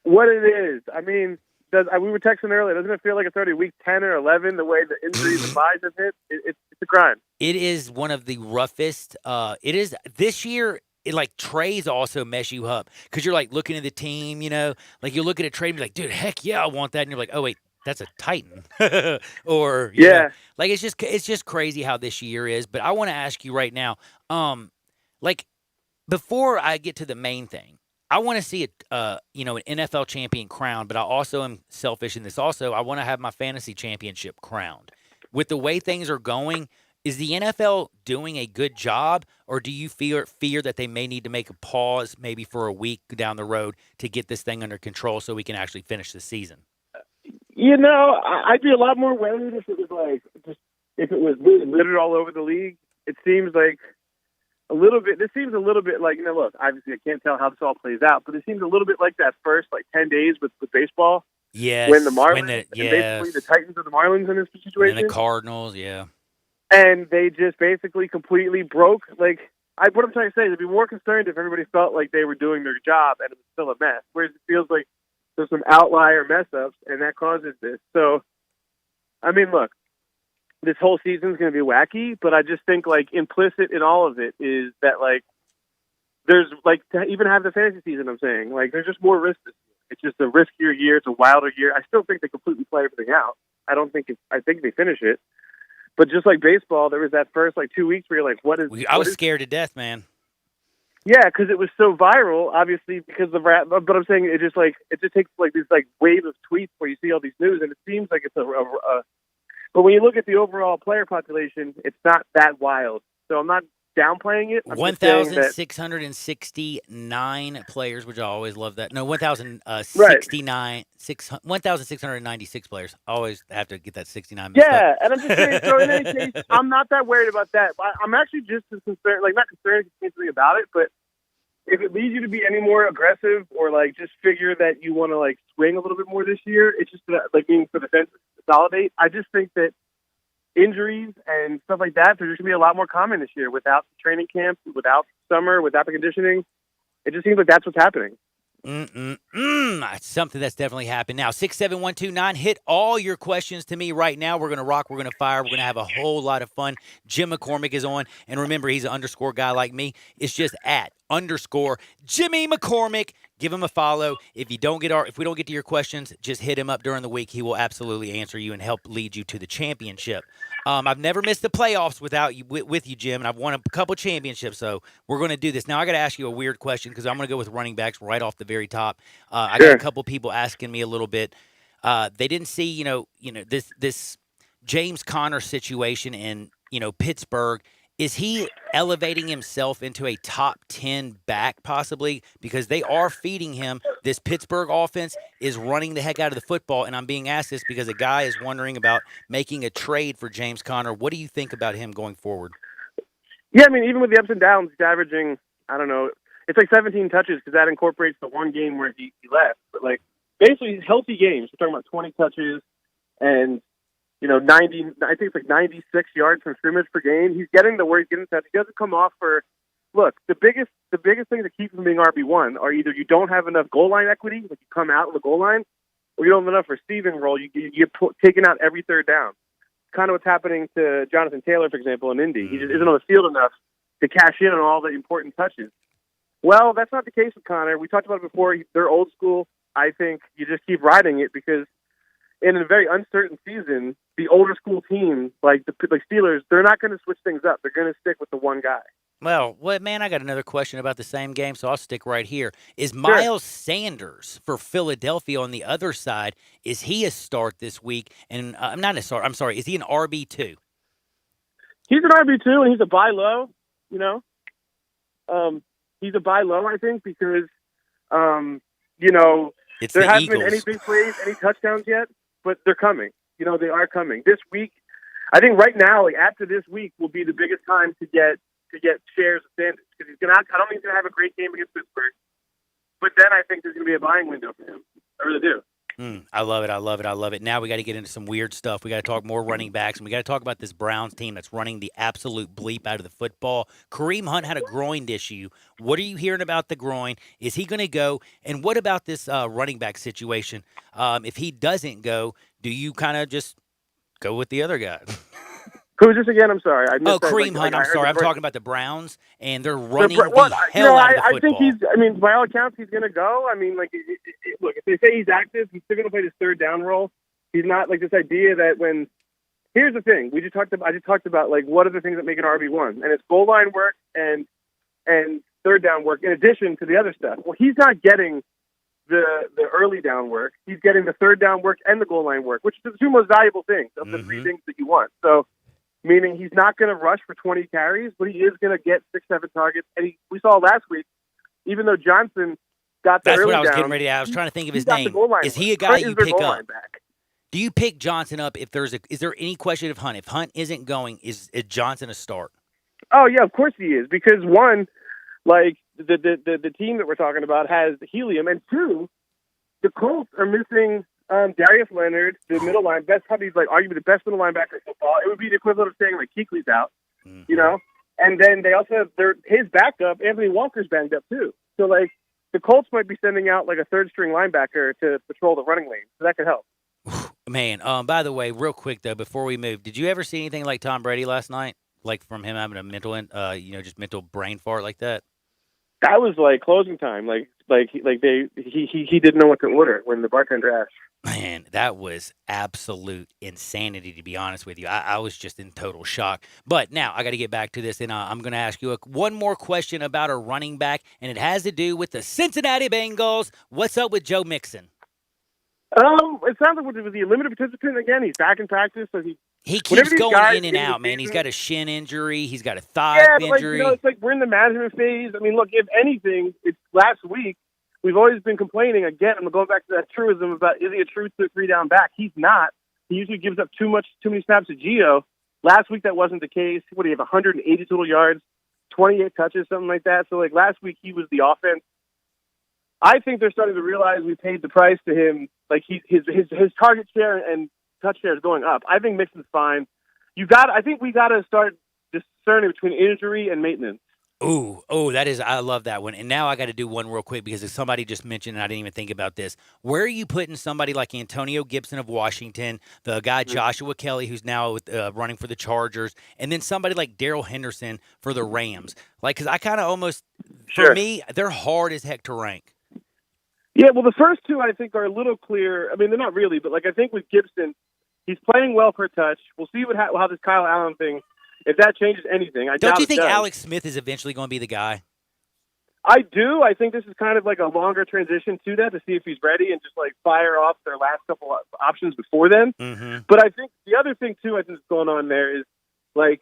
What it is. I mean, we were texting earlier. Doesn't it feel like it's already week 10 or 11, the way the injuries and buys have hit? It's a grind. It is one of the roughest. It is this year. It like trades also mess you up because you're like looking at the team, you know, like you look at a trade and be like, dude, heck yeah, I want that. And you're like, oh, wait. That's a Titan. Or you know, like it's just crazy how this year is. But I want to ask you right now, like before I get to the main thing, I want to see an NFL champion crowned, but I also am selfish in this. Also, I want to have my fantasy championship crowned. With the way things are going, is the NFL doing a good job, or do you fear that they may need to make a pause maybe for a week down the road to get this thing under control so we can actually finish the season? You know, I'd be a lot more worried if it was like if it was littered all over the league. It seems like a little bit. This seems a little bit like, you know, look, obviously I can't tell how this all plays out, but it seems a little bit like that first 10 days with baseball. Yes. When the Marlins, basically the Titans or the Marlins in this situation, and the Cardinals, yeah. And they just basically completely broke. What I'm trying to say is, I'd be more concerned if everybody felt like they were doing their job and it was still a mess. Whereas it feels like there's some outlier mess-ups, and that causes this. So, I mean, look, this whole season's going to be wacky, but I just think, implicit in all of it is that, there's, to even have the fantasy season, I'm saying, there's just more risk this year. It's just a riskier year. It's a wilder year. I still think they completely play everything out. I think they finish it. But just like baseball, there was that first, 2 weeks where you're like, what is... I was scared to death, man. Yeah, because it was so viral, obviously, because of rap. But I'm saying it just takes this wave of tweets where you see all these news, and it seems like it's but when you look at the overall player population, it's not that wild. So I'm not downplaying it. 1,669 players, which I always love that. No, 1,696 players. I always have to get that 69. Yeah, and I'm just saying, so in any case, I'm not that worried about that. I'm actually just as concerned, not concerned about it, but if it leads you to be any more aggressive or just figure that you want to swing a little bit more this year, it's just being for the fence to consolidate. I just think that injuries and stuff like that, there's just going to be a lot more common this year without the training camp, without summer, without the conditioning. It just seems like that's what's happening. It's something that's definitely happened. Now, 67129, hit all your questions to me right now. We're going to rock. We're going to fire. We're going to have a whole lot of fun. Jim McCormick is on. And remember, he's an underscore guy like me. It's just @_Jimmy McCormick. Give him a follow. If we don't get to your questions, just hit him up during the week. He will absolutely answer you and help lead you to the championship. I've never missed the playoffs without you with you, Jim, and I've won a couple championships. So we're going to do this now. I got to ask you a weird question because I'm going to go with running backs right off the very top. I got a couple people asking me a little bit. They didn't see this James Conner situation in Pittsburgh. Is he elevating himself into a top 10 back possibly because they are feeding him? This Pittsburgh offense is running the heck out of the football, and I'm being asked this because a guy is wondering about making a trade for James Conner. What do you think about him going forward? Yeah, I mean, even with the ups and downs, he's averaging, I don't know, it's like 17 touches because that incorporates the one game where he left. But, like, basically, he's healthy games. We're talking about 20 touches and 90, I think it's like 96 yards from scrimmage per game. He's getting the where he's getting touched. He doesn't come off for, look, the biggest thing that keeps him being RB1 are either you don't have enough goal line equity, like you come out of the goal line, or you don't have enough receiving role. You get taken out every third down. Kind of what's happening to Jonathan Taylor, for example, in Indy. He just isn't on the field enough to cash in on all the important touches. Well, that's not the case with Conner. We talked about it before. They're old school. I think you just keep riding it because in a very uncertain season, the older school teams, like the Steelers, they're not going to switch things up. They're going to stick with the one guy. Well, man, I got another question about the same game, so I'll stick right here. Is Miles Sanders for Philadelphia on the other side, is he a start this week? And not a start, I'm sorry, is he an RB2? He's an RB2, and he's a buy low, He's a buy low, I think, because, it's there the hasn't Eagles. been any big plays, any touchdowns yet, but they're coming. They are coming. This week, I think right now, like after this week, will be the biggest time to get shares of Sanders because I don't think he's going to have a great game against Pittsburgh, but then I think there's going to be a buying window for him. I really do. I love it. Now we got to get into some weird stuff. We got to talk more running backs, and we got to talk about this Browns team that's running the absolute bleep out of the football. Kareem Hunt had a groin issue. What are you hearing about the groin? Is he going to go? And what about this running back situation? If he doesn't go, do you kind of just go with the other guy? Who's this again? I'm sorry. I missed that. Kareem Hunt. I'm sorry. I'm talking about the Browns, and they're running the hell out of the football. I think by all accounts, he's going to go. I mean, look, if they say he's active, he's still going to play this third down role. He's not like this idea that when. Here's the thing. I just talked about like what are the things that make an RB1, and it's goal line work and third down work in addition to the other stuff. Well, he's not getting the early down work. He's getting the third down work and the goal line work, which are the two most valuable things of the three things that you want. So. Meaning he's not going to rush for 20 carries, but he is going to get 6-7 targets. And we saw last week, even though Johnson got the That's early what I was down, getting ready to ask. I was trying to think of his got the name. goal line Is work. he a guy Hunt you is their pick goal up? line back. Do you pick Johnson up if is there any question of Hunt? If Hunt isn't going, is Johnson a start? Oh, yeah, of course he is. Because one, like the team that we're talking about has helium, and two, the Colts are missing Darius Leonard, the middle line, probably like arguably the best middle linebacker in football. It would be the equivalent of saying like Kuechly's out, And then they also have his backup, Anthony Walker's banged up too. So like the Colts might be sending out like a third string linebacker to patrol the running lane, so that could help. Man, by the way, real quick though, before we move, did you ever see anything like Tom Brady last night? Like from him having a just mental brain fart like that? That was like closing time. He didn't know what to order when the bartender asked. Man, that was absolute insanity, to be honest with you. I was just in total shock. But now I got to get back to this, and I'm going to ask you one more question about a running back, and it has to do with the Cincinnati Bengals. What's up with Joe Mixon? It sounds like was he a limited participant again? He's back in practice, so he keeps going in and out, man. He's got a shin injury. He's got a thigh injury. It's like we're in the management phase. I mean, look, if anything, it's last week. We've always been complaining, again, I'm going back to that truism about is he a true 3-down back? He's not. He usually gives up too many snaps to Gio. Last week, that wasn't the case. What do you have, 180 total yards, 28 touches, something like that? So, like, last week, he was the offense. I think they're starting to realize we paid the price to him. Like, his target share and touch share is going up. I think Mixon's fine. I think we got to start discerning between injury and maintenance. I love that one. And now I got to do one real quick because somebody just mentioned, and I didn't even think about this. Where are you putting somebody like Antonio Gibson of Washington, the guy Joshua Kelly, who's now running for the Chargers, and then somebody like Darrell Henderson for the Rams? Like, because I kind of almost, for me, they're hard as heck to rank. Yeah, well, the first two I think are a little clear. I mean, they're not really, but like I think with Gibson, he's playing well per touch. We'll see how this Kyle Allen thing, if that changes anything. Don't you think does. Alex Smith is eventually going to be the guy? I do. I think this is kind of like a longer transition to that to see if he's ready and just like fire off their last couple of options before then. Mm-hmm. But I think the other thing too, I think is going on there is like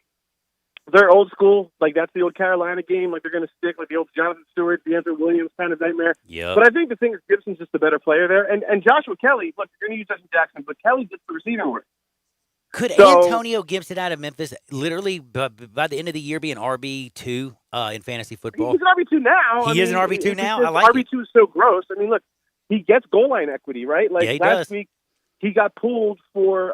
they're old school. Like that's the old Carolina game. Like they're going to stick like the old Jonathan Stewart, DeAndre Williams kind of nightmare. Yeah. But I think the thing is Gibson's just a better player there, and Joshua Kelly. Look, you're going to use Justin Jackson, but Kelly gets the receiving work. Could Antonio Gibson out of Memphis literally by the end of the year be an RB2 in fantasy football? He's an RB2 now. He is an RB2 now? I like it. RB2 is so gross. I mean, look, he gets goal line equity, right? Like yeah, he last does. week, he got pulled for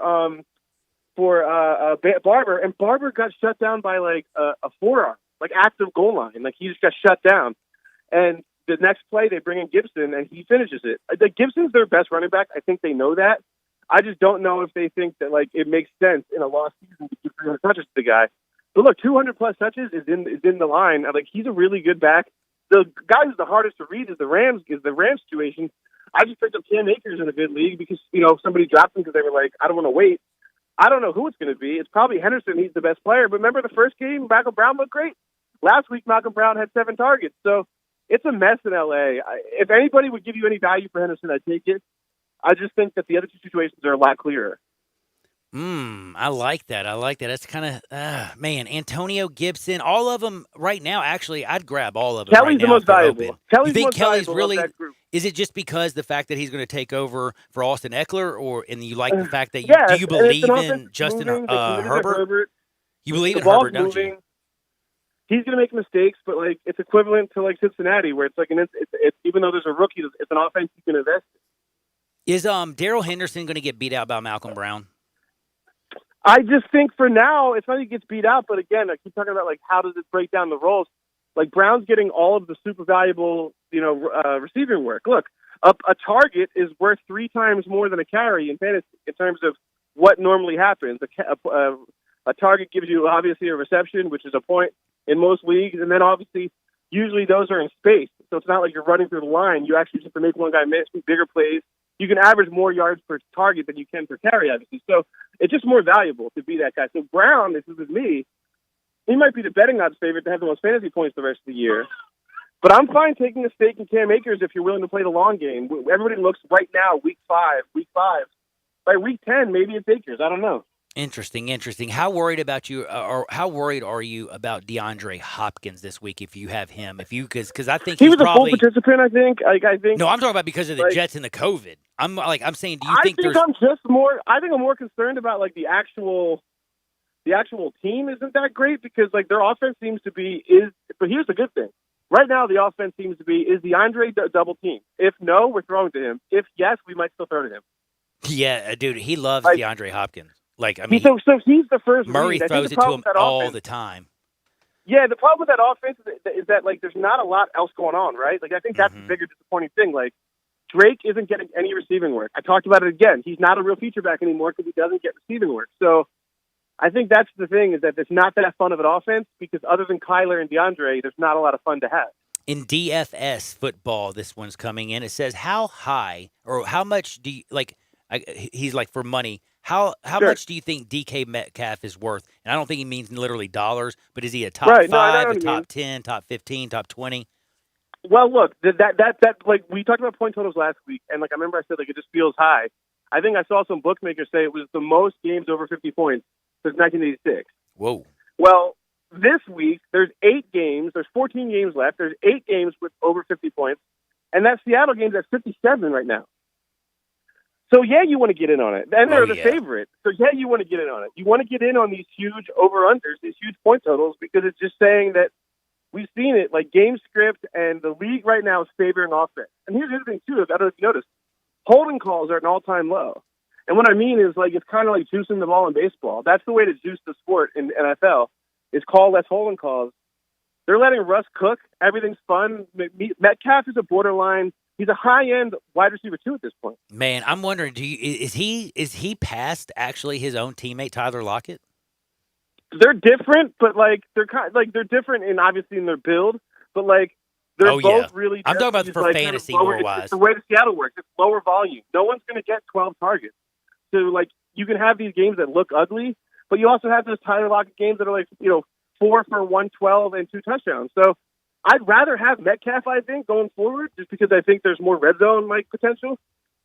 Barber, and Barber got shut down by like a forearm, like active goal line. Like he just got shut down. And the next play, they bring in Gibson, and he finishes it. Like, Gibson's their best running back. I think they know that. I just don't know if they think that like it makes sense in a lost season to give 300 touches to the guy. But look, 200 plus touches is in the line. Like he's a really good back. The guy who's the hardest to read is the Rams situation. I just picked up Cam Akers in a good league because somebody dropped him because they were like, I don't want to wait. I don't know who it's going to be. It's probably Henderson. He's the best player. But remember the first game, Malcolm Brown looked great. Last week, Malcolm Brown had 7 targets. So it's a mess in L.A. If anybody would give you any value for Henderson, I'd take it. I just think that the other two situations are a lot clearer. I like that. That's kind of, Antonio Gibson, all of them right now, actually, I'd grab all of them. Kelly's the most valuable. You think Kelly's really, is it just because the fact that he's going to take over for Austin Eckler, and you like the fact that do you believe in Justin Herbert? You believe in Herbert, don't you? He's going to make mistakes, but like it's equivalent to like Cincinnati, where it's like it's even though there's a rookie, it's an offense you can invest in. Is Darrell Henderson going to get beat out by Malcolm Brown? I just think for now, it's not that he gets beat out, but again, I keep talking about like how does it break down the roles? Like Brown's getting all of the super valuable, receiving work. Look, a target is worth 3 times more than a carry in fantasy in terms of what normally happens. A target gives you obviously a reception, which is a point in most leagues, and then obviously usually those are in space, so it's not like you're running through the line. You actually just have to make one guy miss bigger plays. You can average more yards per target than you can per carry, obviously. So it's just more valuable to be that guy. So Brown, if it was me, he might be the betting odds favorite to have the most fantasy points the rest of the year. But I'm fine taking a stake in Cam Akers if you're willing to play the long game. Everybody looks right now, week 5. By week 10, maybe it's Akers. I don't know. Interesting. How worried about you, or how worried are you about DeAndre Hopkins this week if you have him? Because I think he was probably a full participant. I think. No, I'm talking about because of the Jets and the COVID. I'm saying, do you think there's? I'm more concerned about like the actual team isn't that great because like their offense seems to be But here's the good thing. Right now, the offense seems to be is DeAndre double team. If no, we're throwing to him. If yes, we might still throw to him. Yeah, dude, he loves DeAndre Hopkins. Like, I mean, so he's the first. Murray read. throws it to him all the time. Yeah, the problem with that offense is that like there's not a lot else going on, right? Like I think that's the bigger disappointing thing. Like Drake isn't getting any receiving work. I talked about it again. He's not a real feature back anymore because he doesn't get receiving work. So I think that's the thing is that it's not that fun of an offense because other than Kyler and DeAndre, there's not a lot of fun to have. In DFS football, this one's coming in. It says how high or how much do you like? He's like for money. How much do you think DK Metcalf is worth? And I don't think he means literally dollars, but is he a top 5, a top 10, top 15, top 20? Well, look, that like we talked about point totals last week, and like I remember I said like it just feels high. I think I saw some bookmakers say it was the most games over 50 points since 1986. Whoa. Well, this week there's 8 games. There's 14 games left. There's 8 games with over 50 points, and that Seattle game's at 57 right now. So, yeah, you want to get in on it. And they're the favorite. So, yeah, you want to get in on it. You want to get in on these huge over-unders, these huge point totals, because it's just saying that we've seen it, like game script, and the league right now is favoring offense. And here's the other thing, too, I don't know if you noticed. Holding calls are at an all-time low. And what I mean is, like, it's kind of like juicing the ball in baseball. That's the way to juice the sport in NFL, is call less holding calls. They're letting Russ cook. Everything's fun. Metcalf is a borderline. He's a high-end wide receiver, too, at this point. Man, I'm wondering, is he past actually his own teammate, Tyler Lockett? They're different, but, like, they're different in, obviously, in their build. But, like, They're Oh, both yeah. really. I'm talking about just for like fantasy lower, more wise. It's the way the Seattle works. It's lower volume. No one's going to get 12 targets. So, like, you can have these games that look ugly, but you also have those Tyler Lockett games that are like, 4 for 112 and 2 touchdowns. So I'd rather have Metcalf, I think, going forward, just because I think there's more red zone like potential.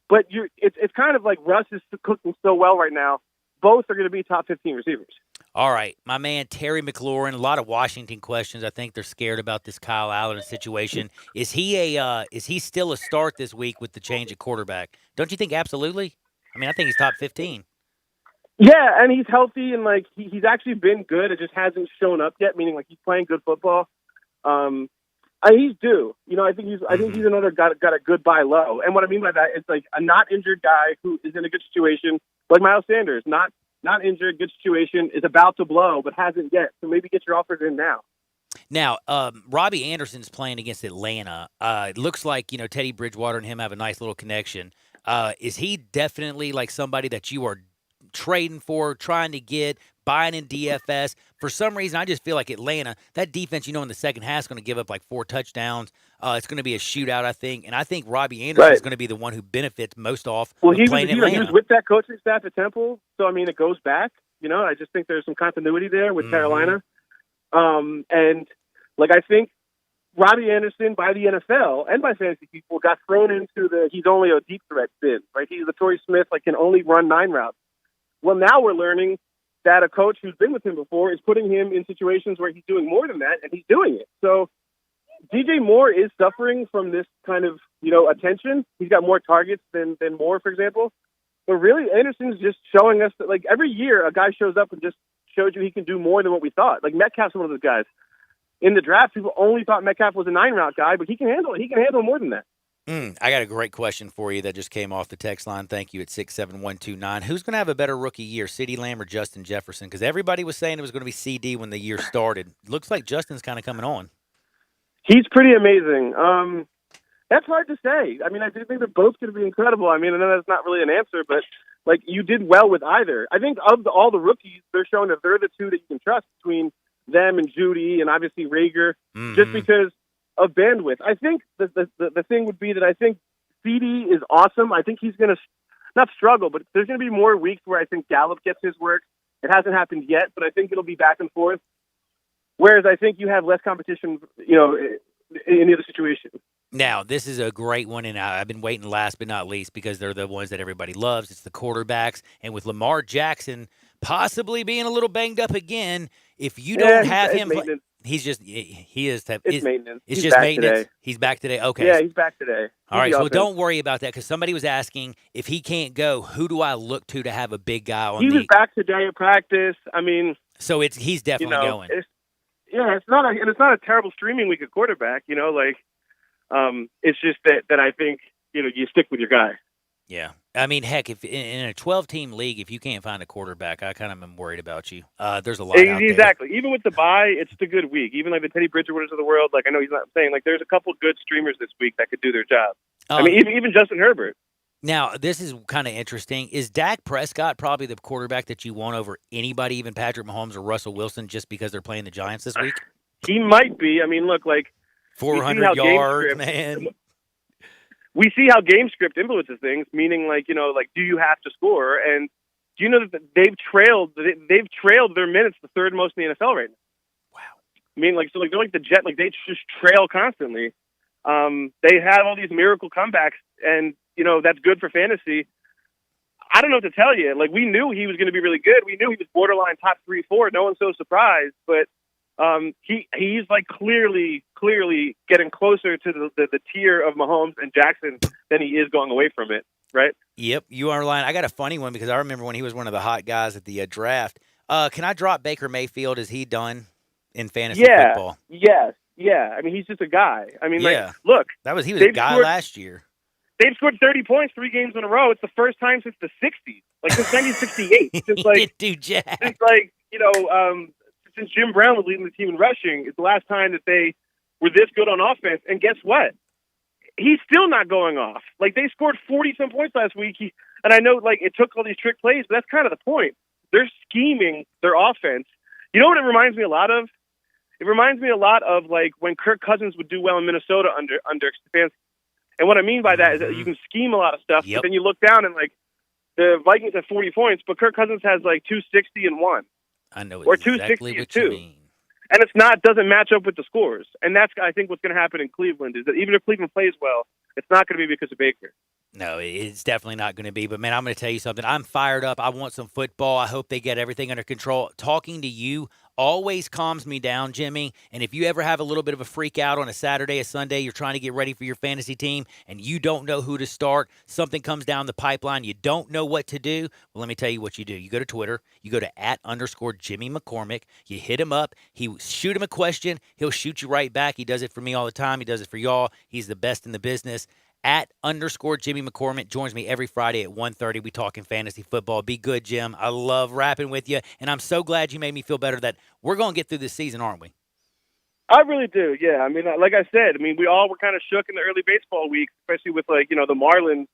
But it's kind of like Russ is cooking so well right now. Both are going to be top 15 receivers. All right, my man Terry McLaurin. A lot of Washington questions. I think they're scared about this Kyle Allen situation. Is he still a start this week with the change at quarterback? Don't you think? Absolutely. I mean, I think he's top 15. Yeah, and he's healthy, and like he's actually been good. It just hasn't shown up yet. Meaning, like, he's playing good football. He's due. I think he's another got a good buy low. And what I mean by that is like a not injured guy who is in a good situation, like Miles Sanders, not injured, good situation, is about to blow but hasn't yet. So maybe get your offers in now. Now, Robbie Anderson's playing against Atlanta. It looks like Teddy Bridgewater and him have a nice little connection. Is he definitely like somebody that you are trading for, trying to get, buying in DFS? For some reason, I just feel like Atlanta, that defense, in the second half is going to give up like 4 touchdowns. It's going to be a shootout, I think. And I think Robbie Anderson is going to be the one who benefits most off playing Atlanta. He was with that coaching staff at Temple. So, I mean, it goes back. I just think there's some continuity there with Carolina. And, like, I think Robbie Anderson, by the NFL and by fantasy people, got thrown into he's only a deep threat bin, right? He's the Torrey Smith, like, can only run 9 routes. Well, now we're learning that a coach who's been with him before is putting him in situations where he's doing more than that, and he's doing it. So DJ Moore is suffering from this kind of, attention. He's got more targets than Moore, for example. But really, Anderson's just showing us that, like, every year a guy shows up and just shows you he can do more than what we thought. Like, Metcalf's one of those guys. In the draft, people only thought Metcalf was a 9-route guy, but he can handle it. He can handle more than that. I got a great question for you that just came off the text line. Thank you at 67129. Who's going to have a better rookie year, CeeDee Lamb or Justin Jefferson? Because everybody was saying it was going to be CD when the year started. Looks like Justin's kind of coming on. He's pretty amazing. That's hard to say. I mean, I do think they're both going to be incredible. I mean, I know that's not really an answer, but like you did well with either. I think of all the rookies, they're showing that they're the two that you can trust between them and Judy and obviously Rager, just because of bandwidth. I think the thing would be that I think CD is awesome. I think he's going to not struggle, but there's going to be more weeks where I think Gallup gets his work. It hasn't happened yet, but I think it'll be back and forth. Whereas I think you have less competition, in the other situation. Now, this is a great one, and I've been waiting last but not least because they're the ones that everybody loves. It's the quarterbacks, and with Lamar Jackson possibly being a little banged up again, if you don't have him, he's just he is. It's maintenance. It's he's just back maintenance. Today. He's back today. Okay. Yeah, he's back today. All right, so don't worry about that because somebody was asking if he can't go, who do I look to have a big guy on? He was back today at practice. I mean, so he's definitely going. It's not a terrible streaming week at quarterback. It's just that I think you stick with your guy. Yeah. I mean, heck, if in a 12-team league, if you can't find a quarterback, I kind of am worried about you. There's a lot out there. Exactly. Even with the bye, it's a good week. Even like the Teddy Bridgewaters of the world, like I know he's not saying, like there's a couple good streamers this week that could do their job. I mean, even Justin Herbert. Now, this is kind of interesting. Is Dak Prescott probably the quarterback that you want over anybody, even Patrick Mahomes or Russell Wilson, just because they're playing the Giants this week? He might be. I mean, look, like 400 yards, man. We see how game script influences things, meaning do you have to score? And do you know that they've trailed their minutes the third most in the NFL right now? Wow. I mean, they're like the Jet, like they just trail constantly. They have all these miracle comebacks, and that's good for fantasy. I don't know what to tell you. Like, we knew he was going to be really good. We knew he was borderline top 3-4. No one's so surprised, but he's like clearly getting closer to the tier of Mahomes and Jackson than he is going away from it, right? Yep, you are lying. I got a funny one because I remember when he was one of the hot guys at the draft. Can I drop Baker Mayfield? Is he done in fantasy football? Yes. Yeah. I mean, he's just a guy. I mean, look. He was a guy last year. They've scored 30 points 3 games in a row. It's the first time since the 60s, like since 1968. Since since Jim Brown was leading the team in rushing, it's the last time that they were this good on offense. And guess what? He's still not going off. Like, they scored 40-some points last week. And I know, like, it took all these trick plays, but that's kind of the point. They're scheming their offense. You know what it reminds me a lot of? It reminds me a lot of like when Kirk Cousins would do well in Minnesota under Stefanski. And what I mean by that is that you can scheme a lot of stuff, but then you look down and like the Vikings have 40 points, but Kirk Cousins has like 260 and 1. I know or exactly 260 and what 2. you mean. And doesn't match up with the scores. And that's, I think, what's going to happen in Cleveland is that even if Cleveland plays well, it's not going to be because of Baker. No, it's definitely not going to be. But, man, I'm going to tell you something. I'm fired up. I want some football. I hope they get everything under control. Talking to you always calms me down, Jimmy. And if you ever have a little bit of a freak out on a Saturday, a Sunday, you're trying to get ready for your fantasy team, and you don't know who to start, something comes down the pipeline, you don't know what to do, well, let me tell you what you do. You go to Twitter. You go to @_Jimmy McCormick. You hit him up. Shoot him a question. He'll shoot you right back. He does it for me all the time. He does it for y'all. He's the best in the business. @_Jimmy McCormick joins me every Friday at 1:30. We talking fantasy football. Be good, Jim. I love rapping with you, and I'm so glad you made me feel better that we're going to get through this season, aren't we? I really do, yeah. I mean, like I said, we all were kind of shook in the early baseball weeks, especially with, like, the Marlins,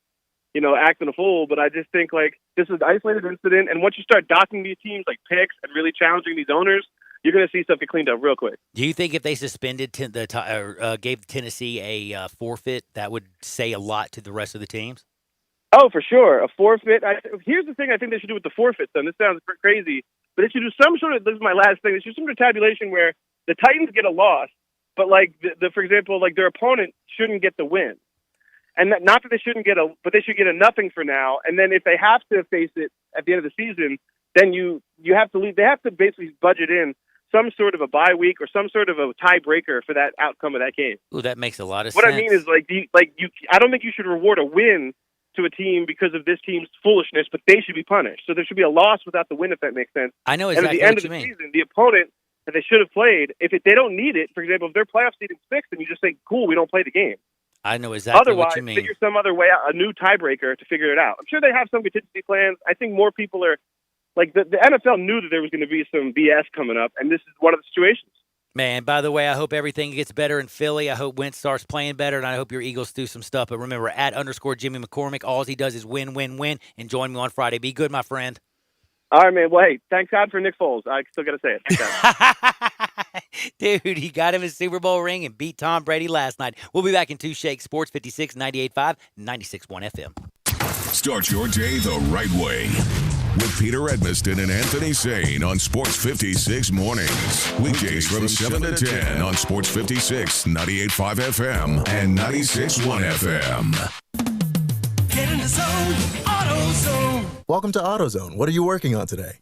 acting a fool. But I just think, like, this is an isolated incident, and once you start docking these teams like picks and really challenging these owners, you're going to see stuff get cleaned up real quick. Do you think if they suspended gave Tennessee a forfeit, that would say a lot to the rest of the teams? Oh, for sure. A forfeit. Here's the thing I think they should do with the forfeit, though. This sounds crazy, but they should do some sort of, this is my last thing, they should do some sort of tabulation where the Titans get a loss, but, like, for example, like, their opponent shouldn't get the win. And not that they shouldn't get but they should get a nothing for now. And then if they have to face it at the end of the season, then you have to leave. They have to basically budget in some sort of a bye week or some sort of a tiebreaker for that outcome of that game. Ooh, that makes a lot of sense. What I mean is, I don't think you should reward a win to a team because of this team's foolishness, but they should be punished. So there should be a loss without the win, if that makes sense. I know exactly what you mean. And at what the end of the season, the opponent that they should have played, they don't need it, for example, if their playoff seeding's fixed, then you just say, cool, we don't play the game. I know exactly what you mean. Otherwise, figure some other way out, a new tiebreaker to figure it out. I'm sure they have some contingency plans. I think more people are, like, the NFL knew that there was going to be some BS coming up, and this is one of the situations. Man, by the way, I hope everything gets better in Philly. I hope Wentz starts playing better, and I hope your Eagles do some stuff. But remember, @_Jimmy McCormick, all he does is win, win, win, and join me on Friday. Be good, my friend. All right, man. Well, hey, thanks God for Nick Foles. I still got to say it. Thanks, Dude, he got him his Super Bowl ring and beat Tom Brady last night. We'll be back in 2 Shakes, Sports 56, 98.5, 96.1 FM. Start your day the right way with Peter Edmiston and Anthony Sane on Sports 56 Mornings. Weekdays from 7 to 10 on Sports 56, 98.5 FM and 96.1 FM. Get in the zone, AutoZone. Welcome to AutoZone. What are you working on today?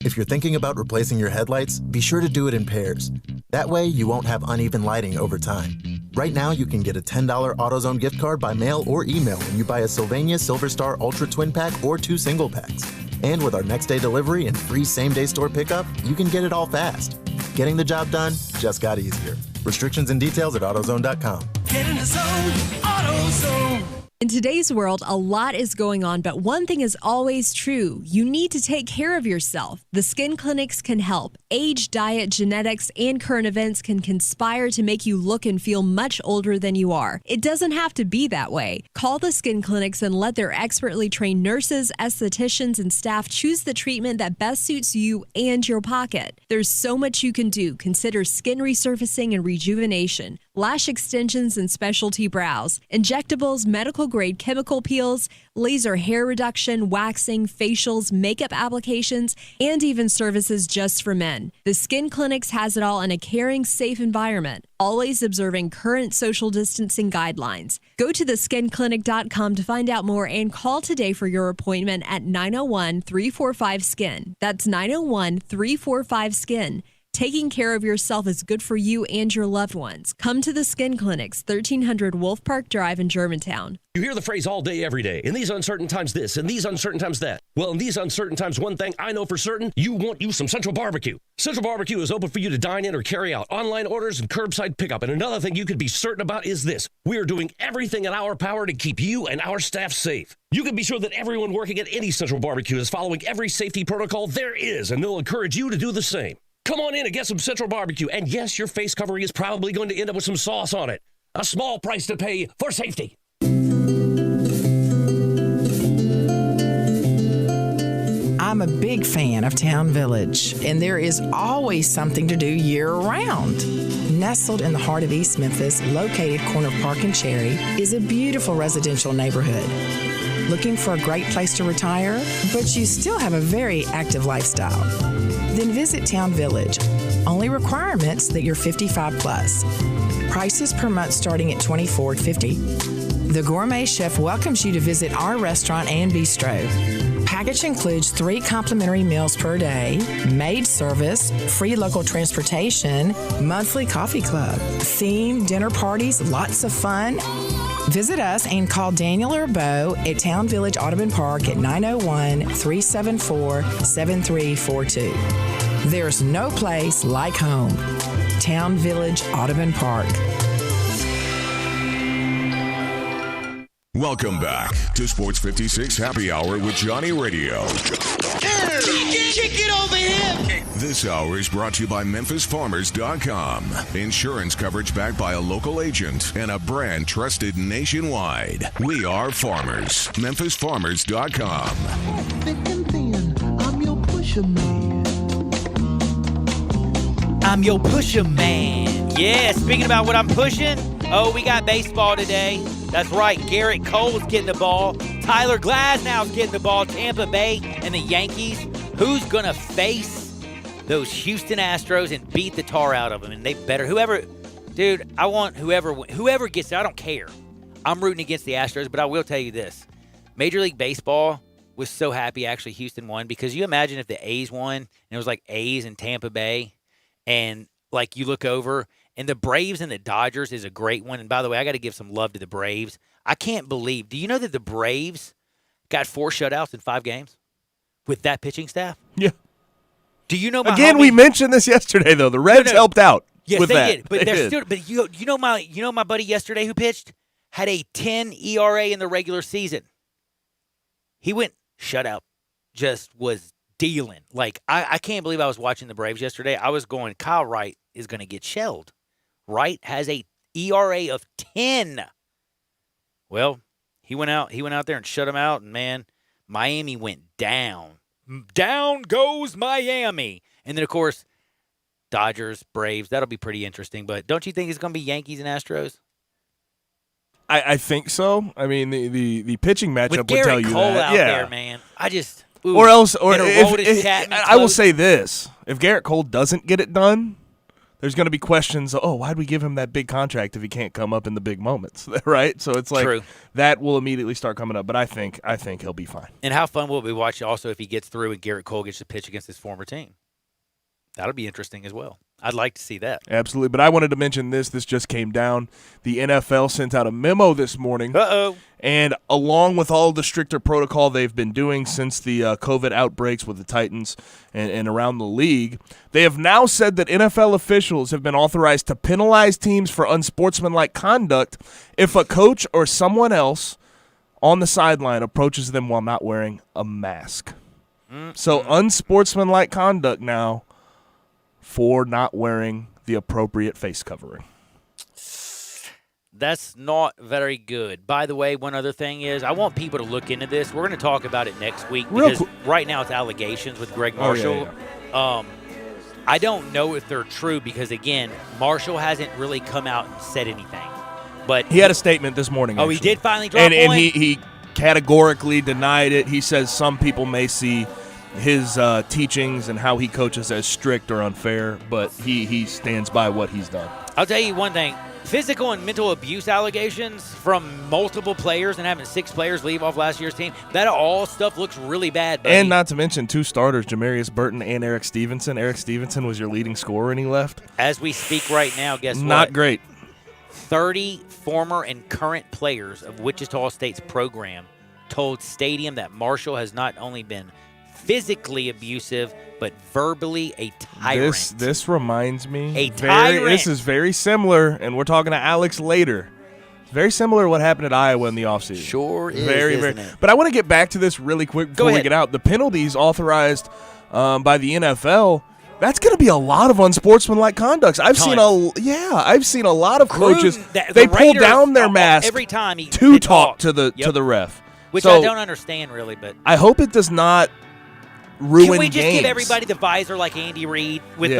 If you're thinking about replacing your headlights, be sure to do it in pairs. That way, you won't have uneven lighting over time. Right now, you can get a $10 AutoZone gift card by mail or email when you buy a Sylvania Silver Star Ultra Twin Pack or 2 single packs. And with our next day delivery and free same-day store pickup, you can get it all fast. Getting the job done just got easier. Restrictions and details at AutoZone.com. Get in the zone, AutoZone. In today's world, a lot is going on, but one thing is always true. You need to take care of yourself. The Skin Clinics can help. Age, diet, genetics, and current events can conspire to make you look and feel much older than you are. It doesn't have to be that way. Call the Skin Clinics and let their expertly trained nurses, estheticians, and staff choose the treatment that best suits you and your pocket. There's so much you can do. Consider skin resurfacing and rejuvenation, lash extensions and specialty brows, injectables, medical grade chemical peels, laser hair reduction, waxing, facials, makeup applications, and even services just for men. The Skin Clinics has it all in a caring, safe environment, always observing current social distancing guidelines. Go to theskinclinic.com to find out more and call today for your appointment at 901-345-SKIN. That's 901-345-SKIN. Taking care of yourself is good for you and your loved ones. Come to the Skin Clinics, 1300 Wolf Park Drive in Germantown. You hear the phrase all day, every day. In these uncertain times this, in these uncertain times that. Well, in these uncertain times, one thing I know for certain, you want you some Central Barbecue. Central Barbecue is open for you to dine in or carry out, online orders and curbside pickup. And another thing you can be certain about is this. We are doing everything in our power to keep you and our staff safe. You can be sure that everyone working at any Central Barbecue is following every safety protocol there is, and they'll encourage you to do the same. Come on in and get some Central Barbecue. And yes, your face covering is probably going to end up with some sauce on it. A small price to pay for safety. I I'm a big fan of Town Village, and there is always something to do year-round. Nestled in the heart of East Memphis, located corner of Park and Cherry, is a beautiful residential neighborhood. Looking for a great place to retire, but you still have a very active lifestyle? Then visit Town Village. Only requirements that you're 55 plus. Prices per month starting at $24.50. The Gourmet Chef welcomes you to visit our restaurant and bistro. Package includes 3 complimentary meals per day, maid service, free local transportation, monthly coffee club, themed dinner parties, lots of fun. Visit us and call Daniel or Bo at Town Village Audubon Park at 901-374-7342. There's no place like home. Town Village Audubon Park. Welcome back to Sports 56 Happy Hour with Johnny Radio. Kick it over here. This hour is brought to you by MemphisFarmers.com. Insurance coverage backed by a local agent and a brand trusted nationwide. We are farmers. MemphisFarmers.com. Thick and thin, I'm your pusher man. I'm your pusher man. Yeah, speaking about what I'm pushing, we got baseball today. That's right, Garrett Cole's getting the ball. Tyler Glasnow's getting the ball. Tampa Bay and the Yankees. Who's going to face those Houston Astros and beat the tar out of them? And they better, I want whoever gets there, I don't care. I'm rooting against the Astros, but I will tell you this. Major League Baseball was so happy actually Houston won, because you imagine if the A's won and it was like A's and Tampa Bay, and like you look over and the Braves and the Dodgers is a great one. And by the way, I got to give some love to the Braves. I can't believe, do you know that the Braves got 4 shutouts in 5 games with that pitching staff? Yeah. Do you know Again, we mentioned this yesterday though. The Reds helped out. Yes, with they that. did. But they're still. But you know my buddy yesterday who pitched had a 10 ERA in the regular season. He went shutout, just was dealing. Like I can't believe I was watching the Braves yesterday. I was going, Kyle Wright is going to get shelled. Wright has a ERA of 10. Well, he went out there and shut him out, and man, Miami went down. Down goes Miami. And then of course, Dodgers, Braves, that'll be pretty interesting. But don't you think it's going to be Yankees and Astros? I think so. I mean, the pitching matchup would Garrett tell you Cole that. out there, man. I just or else, or if I will say this: if Garrett Cole doesn't get it done, there's going to be questions. Oh, why'd we give him that big contract if he can't come up in the big moments, right? So it's like that will immediately start coming up. But I think he'll be fine. And how fun will it be watching also if he gets through and Garrett Cole gets to pitch against his former team? That'll be interesting as well. I'd like to see that. Absolutely. But I wanted to mention this. This just came down. The NFL sent out a memo this morning. Uh-oh. And along with all the stricter protocol they've been doing since the COVID outbreaks with the Titans and around the league, they have now said that NFL officials have been authorized to penalize teams for unsportsmanlike conduct if a coach or someone else on the sideline approaches them while not wearing a mask. So unsportsmanlike conduct now for not wearing the appropriate face covering. That's not very good. By the way, one other thing is I want people to look into this. We're going to talk about it next week because right now it's allegations with Greg Marshall. I don't know if they're true because, again, Marshall hasn't really come out and said anything. But he had a statement this morning. Oh, actually. He did finally drop one? And he categorically denied it. He says some people may see his teachings and how he coaches as strict or unfair, but he stands by what he's done. I'll tell you one thing. Physical and mental abuse allegations from multiple players and having 6 players leave off last year's team, that all stuff looks really bad, buddy. And not to mention 2 starters, Jamarius Burton and Eric Stevenson. Eric Stevenson was your leading scorer and he left. As we speak right now, guess what? Not great. 30 former and current players of Wichita State's program told Stadium that Marshall has not only been physically abusive, but verbally a tyrant. This reminds me. A tyrant. This is very similar, and we're talking to Alex later. Very similar to what happened at Iowa in the offseason. Sure is, very. it? But I want to get back to this really quick before we get out. The penalties authorized by the NFL, that's going to be a lot of unsportsmanlike conducts. I've seen a lot of coaches. They pull down their mask every time to talk to the ref. Which I don't understand really, but I hope it does not ruin games. Can we just give everybody the visor like Andy Reid with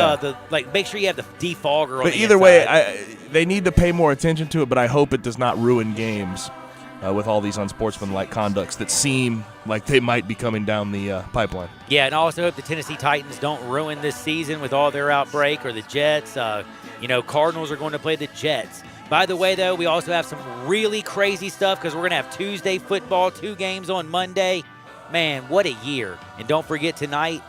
make sure you have the defogger on But the either inside. way, they need to pay more attention to it, but I hope it does not ruin games with all these unsportsmanlike conducts that seem like they might be coming down the pipeline. Yeah, and I also hope the Tennessee Titans don't ruin this season with all their outbreak, or the Jets. Cardinals are going to play the Jets. By the way, though, we also have some really crazy stuff because we're going to have Tuesday football, 2 games on Monday. Man, what a year. And don't forget tonight,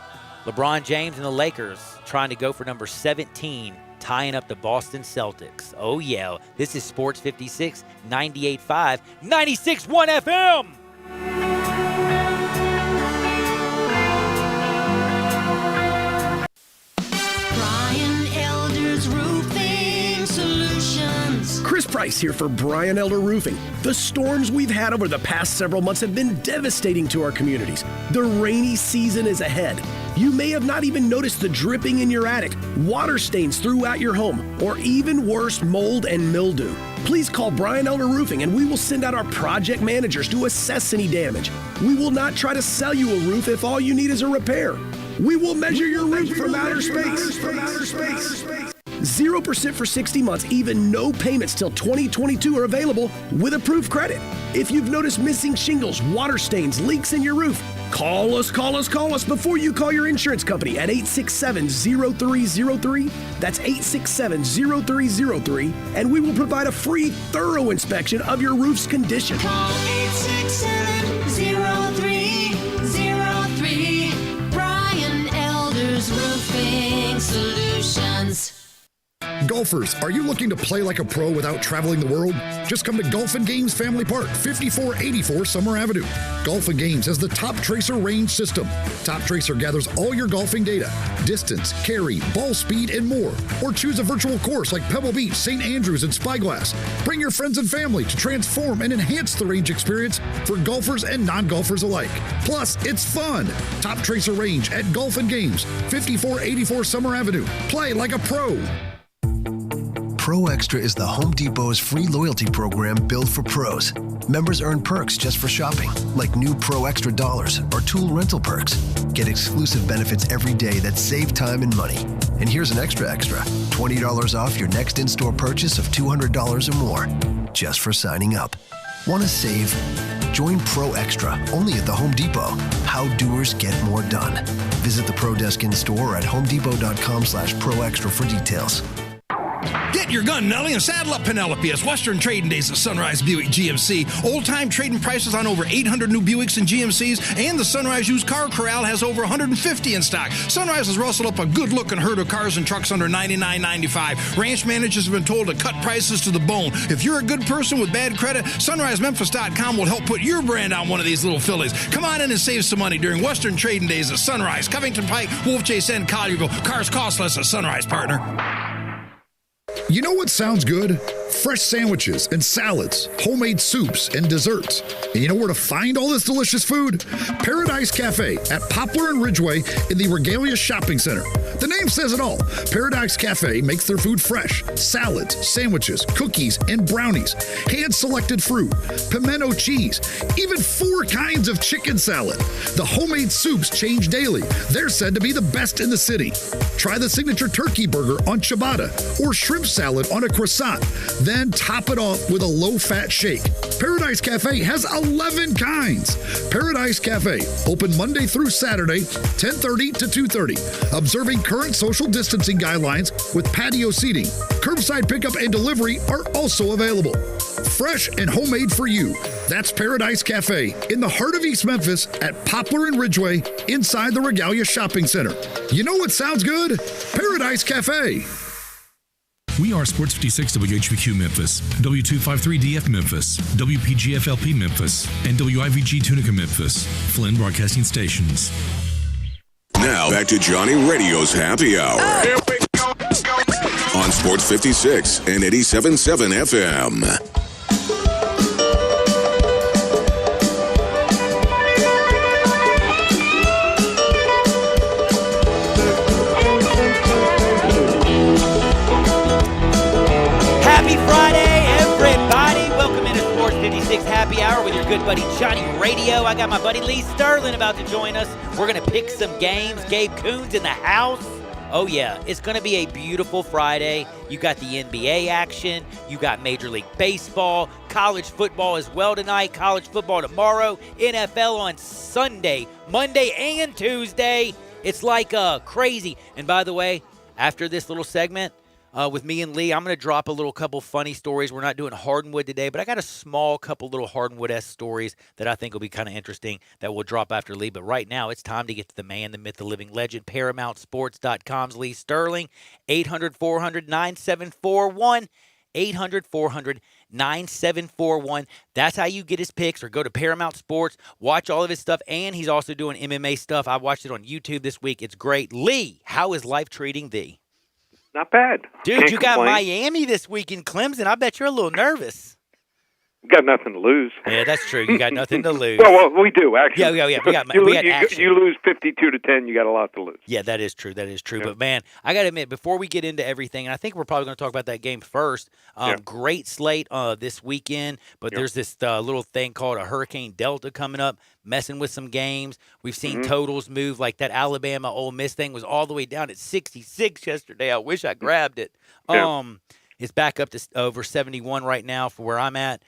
LeBron James and the Lakers trying to go for number 17, tying up the Boston Celtics. Oh, yeah. This is Sports 56, 98.5, 96.1 FM. Brian Elder's Roofing Solutions. Chris Price here for Brian Elder Roofing. The storms we've had over the past several months have been devastating to our communities. The rainy season is ahead. You may have not even noticed the dripping in your attic, water stains throughout your home, or even worse, mold and mildew. Please call Brian Elder Roofing and we will send out our project managers to assess any damage. We will not try to sell you a roof if all you need is a repair. We will measure your roof from outer space. 0% for 60 months, even no payments till 2022 are available with approved credit. If you've noticed missing shingles, water stains, leaks in your roof, call us before you call your insurance company at 867-0303. That's 867-0303, and we will provide a free, thorough inspection of your roof's condition. Call 867-0303. Brian Elder's Roofing Solutions. Golfers, are you looking to play like a pro without traveling the world? Just come to Golf and Games Family Park, 5484 Summer Avenue. Golf and Games has the Top Tracer range system. Top Tracer gathers all your golfing data, distance, carry, ball speed, and more. Or choose a virtual course like Pebble Beach, St. Andrews, and Spyglass. Bring your friends and family to transform and enhance the range experience for golfers and non-golfers alike. Plus, it's fun. Top Tracer range at Golf and Games, 5484 Summer Avenue. Play like a pro. Pro Extra is the Home Depot's free loyalty program built for pros. Members earn perks just for shopping, like new Pro Extra dollars or tool rental perks. Get exclusive benefits every day that save time and money. And here's an extra, $20 off your next in-store purchase of $200 or more, just for signing up. Want to save? Join Pro Extra, only at the Home Depot. How doers get more done. Visit the Pro Desk in-store or at homedepot.com/proextra for details. Get your gun, Nelly, and saddle up Penelope. It's Western Trading Days at Sunrise Buick GMC. Old-time trading prices on over 800 new Buicks and GMCs, and the Sunrise Used Car Corral has over 150 in stock. Sunrise has rustled up a good-looking herd of cars and trucks under $99.95. Ranch managers have been told to cut prices to the bone. If you're a good person with bad credit, SunriseMemphis.com will help put your brand on one of these little fillies. Come on in and save some money during Western Trading Days at Sunrise, Covington Pike, Wolf Chase, and Collierville. Cars cost less at Sunrise, partner. You know what sounds good? Fresh sandwiches and salads, homemade soups and desserts. And you know where to find all this delicious food? Paradise Cafe at Poplar and Ridgeway in the Regalia Shopping Center. The name says it all. Paradise Cafe makes their food fresh. Salads, sandwiches, cookies, and brownies. Hand-selected fruit, pimento cheese, even 4 kinds of chicken salad. The homemade soups change daily. They're said to be the best in the city. Try the signature turkey burger on ciabatta or shrimp salad on a croissant. Then top it off with a low-fat shake. Paradise Cafe has 11 kinds. Paradise Cafe, open Monday through Saturday, 10:30 to 2:30. Observing current social distancing guidelines with patio seating. Curbside pickup and delivery are also available. Fresh and homemade for you. That's Paradise Cafe in the heart of East Memphis at Poplar and Ridgeway inside the Regalia Shopping Center. You know what sounds good? Paradise Cafe. We are Sports 56 WHBQ Memphis, W253DF Memphis, WPGFLP Memphis, and WIVG Tunica Memphis, Flynn Broadcasting Stations. Now back to Johnny Radio's Happy Hour. Here we go. On Sports 56 and 87.7 FM. Happy Friday, everybody. Welcome into Sports 56 Happy Hour with your good buddy Johnny Radio. I got my buddy Lee Sterling about to join us. We're going to pick some games. Gabe Coons in the house. Oh, yeah. It's going to be a beautiful Friday. You got the NBA action. You got Major League Baseball. College football as well tonight. College football tomorrow. NFL on Sunday, Monday, and Tuesday. It's like crazy. And by the way, after this little segment with me and Lee, I'm going to drop a little couple funny stories. We're not doing Hardwood today, but I got a small couple little Hardwood-esque stories that I think will be kind of interesting that we'll drop after Lee. But right now, it's time to get to the man, the myth, the living legend, ParamountSports.com's Lee Sterling, 800-400-9741, 800-400-9741. That's how you get his picks, or go to Paramount Sports, watch all of his stuff, and he's also doing MMA stuff. I watched it on YouTube this week. It's great. Lee, how is life treating thee? Not bad. Dude, Can't you got complain. Miami this week in Clemson. I bet you're a little nervous. Got nothing to lose. Yeah, that's true. You got nothing to lose. Well, we do, actually. Yeah. We got action. You lose 52-10, you got a lot to lose. Yeah, that is true. But, man, I got to admit, before we get into everything, and I think we're probably going to talk about that game first, great slate this weekend, but there's this little thing called a Hurricane Delta coming up, messing with some games. We've seen totals move, like that Alabama-Ole Miss thing was all the way down at 66 yesterday. I wish I grabbed it. It's back up to over 71 right now for where I'm at.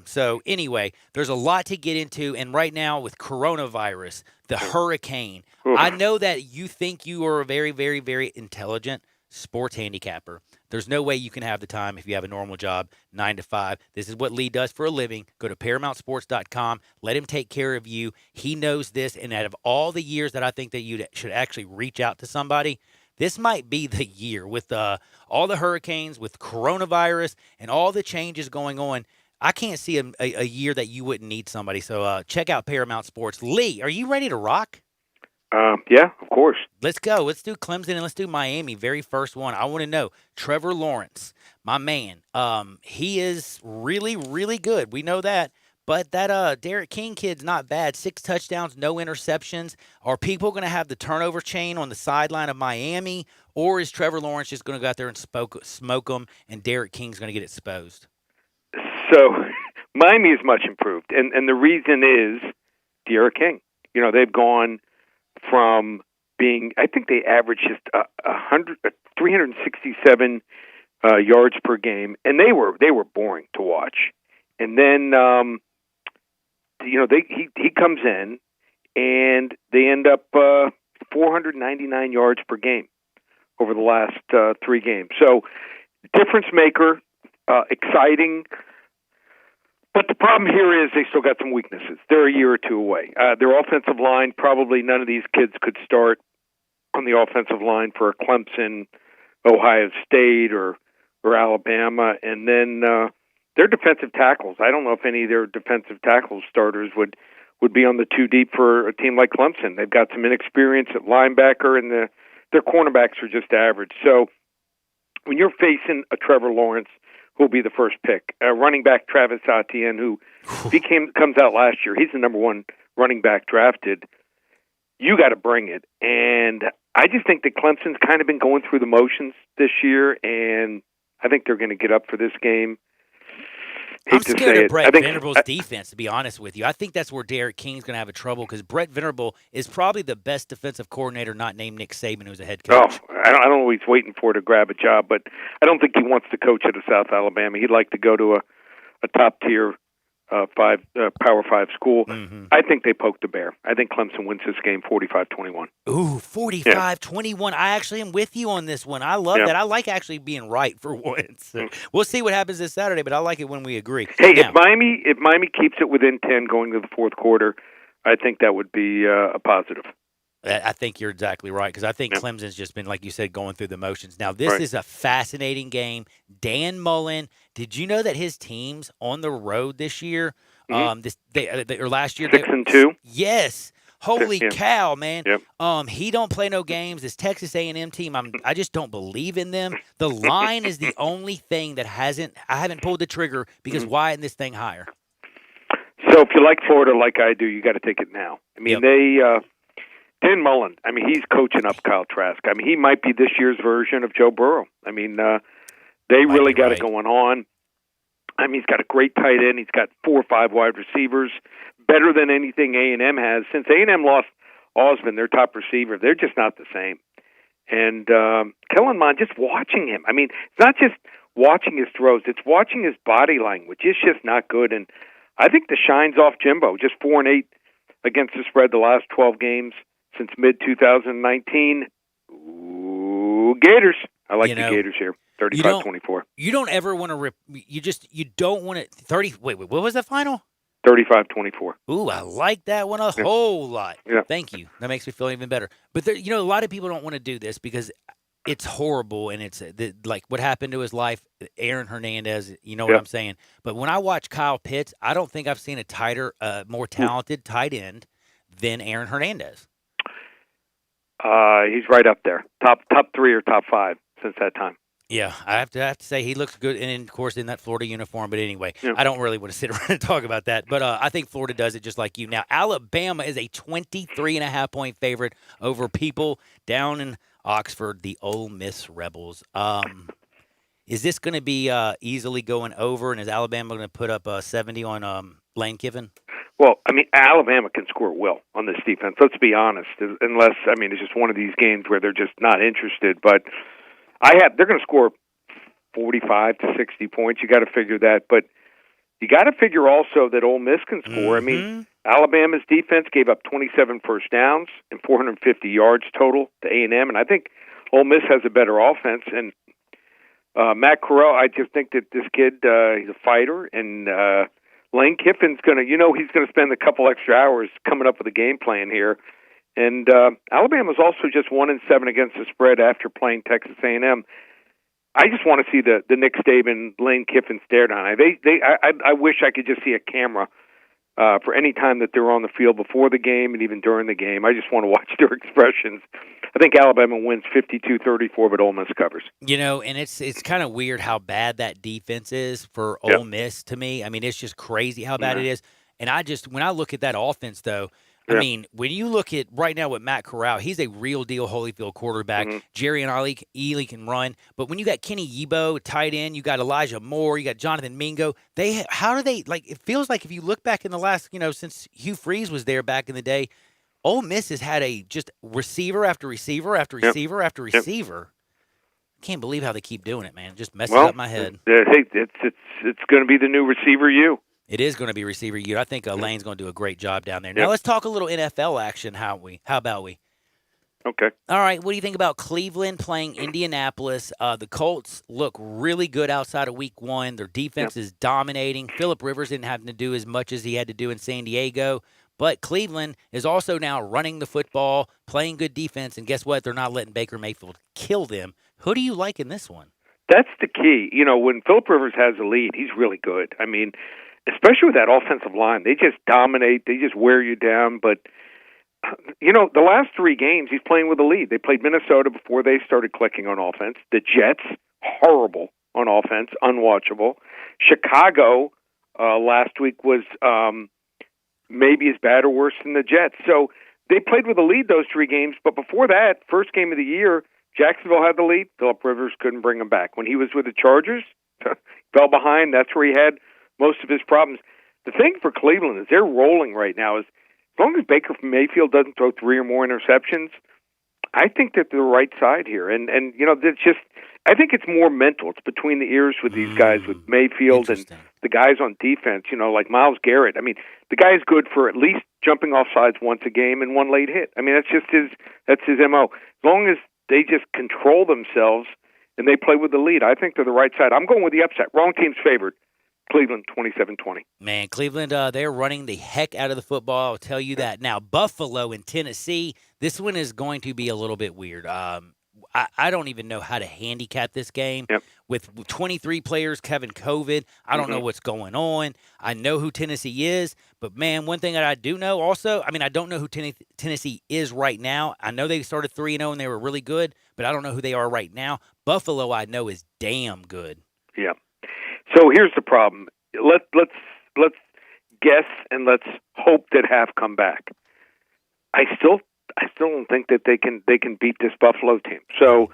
So anyway, there's a lot to get into, and right now with coronavirus, the hurricane, I know that you think you are a very, very, very intelligent sports handicapper. There's no way you can have the time if you have a normal job, 9 to 5. This is what Lee does for a living. Go to ParamountSports.com. Let him take care of you. He knows this, and out of all the years that I think that you should actually reach out to somebody, this might be the year with all the hurricanes, with coronavirus, and all the changes going on. I can't see a year that you wouldn't need somebody. So check out Paramount Sports. Lee, are you ready to rock? Yeah, of course. Let's go. Let's do Clemson and let's do Miami. Very first one. I want to know, Trevor Lawrence, my man. He is really, really good. We know that. But that Derek King kid's not bad. 6 touchdowns, no interceptions. Are people going to have the turnover chain on the sideline of Miami? Or is Trevor Lawrence just going to go out there and smoke them and Derek King's going to get exposed? So Miami is much improved, and the reason is Derek King. You know, they've gone from being, I think they averaged just 367 yards per game, and they were boring to watch. And then he comes in, and they end up 499 yards per game over the last 3 games. So difference maker, exciting. But the problem here is they still got some weaknesses. They're a year or 2 away. Their offensive line, probably none of these kids could start on the offensive line for Clemson, Ohio State, or Alabama. And then their defensive tackles. I don't know if any of their defensive tackle starters would be on the 2 deep for a team like Clemson. They've got some inexperience at linebacker, and their cornerbacks are just average. So when you're facing a Trevor Lawrence, who'll be the first pick, running back Travis Etienne, who comes out last year, he's the number 1 running back drafted. You got to bring it. And I just think that Clemson's kind of been going through the motions this year, and I think they're going to get up for this game. I'm scared of Brett Venables' defense, to be honest with you. I think that's where Derek King's going to have a trouble, because Brett Venables is probably the best defensive coordinator not named Nick Saban, who's a head coach. Oh, I don't know what he's waiting for to grab a job, but I don't think he wants to coach at a South Alabama. He'd like to go to a top-tier Power 5 school. Mm-hmm. I think they poked the bear. I think Clemson wins this game 45-21. Ooh, 45-21. I actually am with you on this one. I love that. I like actually being right for once. We'll see what happens this Saturday, but I like it when we agree. Hey, now, if Miami keeps it within 10 going to the fourth quarter, I think that would be a positive. I think you're exactly right, because I think Clemson's just been, like you said, going through the motions. Now, this is a fascinating game. Dan Mullen, did you know that his team's on the road this year? Or last year? 6-2? Yes. Holy cow, man. Yep. He don't play no games. This Texas A&M team, I just don't believe in them. The line is the only thing that I haven't pulled the trigger, because why isn't this thing higher? So if you like Florida like I do, you got to take it now. I mean, Dan Mullen, I mean, he's coaching up Kyle Trask. I mean, he might be this year's version of Joe Burrow. I mean, they really got it going on. I mean, he's got a great tight end. He's got 4 or 5 wide receivers, better than anything A&M has. Since A&M lost Osmond, their top receiver, they're just not the same. And Kellen Mond, just watching him, I mean, it's not just watching his throws, it's watching his body language. It's just not good. And I think the shine's off Jimbo, just 4-8 against the spread the last 12 games since mid-2019. Ooh, Gators. I like the Gators here, 35-24. You don't ever want to you don't want to 30. Wait, what was the final? 35-24. Ooh, I like that one a whole lot. Yeah. Thank you. That makes me feel even better. But there, a lot of people don't want to do this because it's horrible and it's like what happened to his life. Aaron Hernandez, you know what I'm saying. But when I watch Kyle Pitts, I don't think I've seen a tighter, more talented tight end than Aaron Hernandez. He's right up there, top 3 or top 5 since that time. Yeah, I have to say he looks good, and of course in that Florida uniform. But anyway, I don't really want to sit around and talk about that. But I think Florida does it just like you. Now Alabama is a 23.5-point favorite over people down in Oxford, the Ole Miss Rebels. Is this going to be easily going over, and is Alabama going to put up 70 on Lane Kiffin? Well, I mean, Alabama can score well on this defense. Let's be honest. Unless, I mean, it's just one of these games where they're just not interested. But they're going to score 45 to 60 points. You got to figure that. But you got to figure also that Ole Miss can score. I mean, Alabama's defense gave up 27 first downs and 450 yards total to A&M, and I think Ole Miss has a better offense. And Matt Corral, I just think that this kid, he's a fighter, and Lane Kiffin's going to, he's going to spend a couple extra hours coming up with a game plan here. And Alabama's also just 1-7 against the spread after playing Texas A&M. I just want to see the Nick Saban, Lane Kiffin stare down. I wish I could just see a camera for any time that they're on the field before the game and even during the game. I just want to watch their expressions. I think Alabama wins 52-34, but Ole Miss covers. And it's kind of weird how bad that defense is for Ole Miss to me. I mean, it's just crazy how bad it is. And when I look at that offense, though, I mean, when you look at right now with Matt Corral, he's a real deal Holyfield quarterback. Jerry and Ely can run. But when you got Kenny Yebo, tight end, you got Elijah Moore, you got Jonathan Mingo, how do they, it feels like if you look back in the last, since Hugh Freeze was there back in the day, Ole Miss has had just receiver after receiver after receiver after receiver. I can't believe how they keep doing it, man. It just messes up my head. It's going to be the new receiver you. It is going to be receiver you. I think Lane's going to do a great job down there. Now let's talk a little NFL action. How about we? Okay. All right. What do you think about Cleveland playing Indianapolis? The Colts look really good outside of Week 1. Their defense is dominating. Phillip Rivers didn't have to do as much as he had to do in San Diego. But Cleveland is also now running the football, playing good defense, and guess what? They're not letting Baker Mayfield kill them. Who do you like in this one? That's the key. When Phillip Rivers has a lead, he's really good. I mean, especially with that offensive line, they just dominate. They just wear you down. But, the last 3 games, he's playing with a lead. They played Minnesota before they started clicking on offense. The Jets, horrible on offense, unwatchable. Chicago last week was maybe as bad or worse than the Jets. So they played with a lead those 3 games. But before that, first game of the year, Jacksonville had the lead. Phillip Rivers couldn't bring them back. When he was with the Chargers, fell behind. That's where he had most of his problems. The thing for Cleveland is they're rolling right now. As long as Baker Mayfield doesn't throw 3 or more interceptions, I think that they're the right side here. And it's just, I think it's more mental. It's between the ears with these guys, with Mayfield and the guys on defense, like Myles Garrett. I mean, the guy is good for at least jumping off sides once a game and 1 late hit. I mean, that's his MO. As long as they just control themselves and they play with the lead, I think they're the right side. I'm going with the upset. Wrong team's favored. Cleveland, 27-20. Man, Cleveland, they're running the heck out of the football, I'll tell you that. Now, Buffalo and Tennessee, this one is going to be a little bit weird. I don't even know how to handicap this game. With 23 players, Kevin COVID, I don't know what's going on. I know who Tennessee is, but, man, one thing that I do know also, I don't know who Tennessee is right now. I know they started 3-0 and they were really good, but I don't know who they are right now. Buffalo, I know, is damn good. Yeah. So here's the problem. Let's guess and let's hope that half come back. I still don't think that they can beat this Buffalo team. So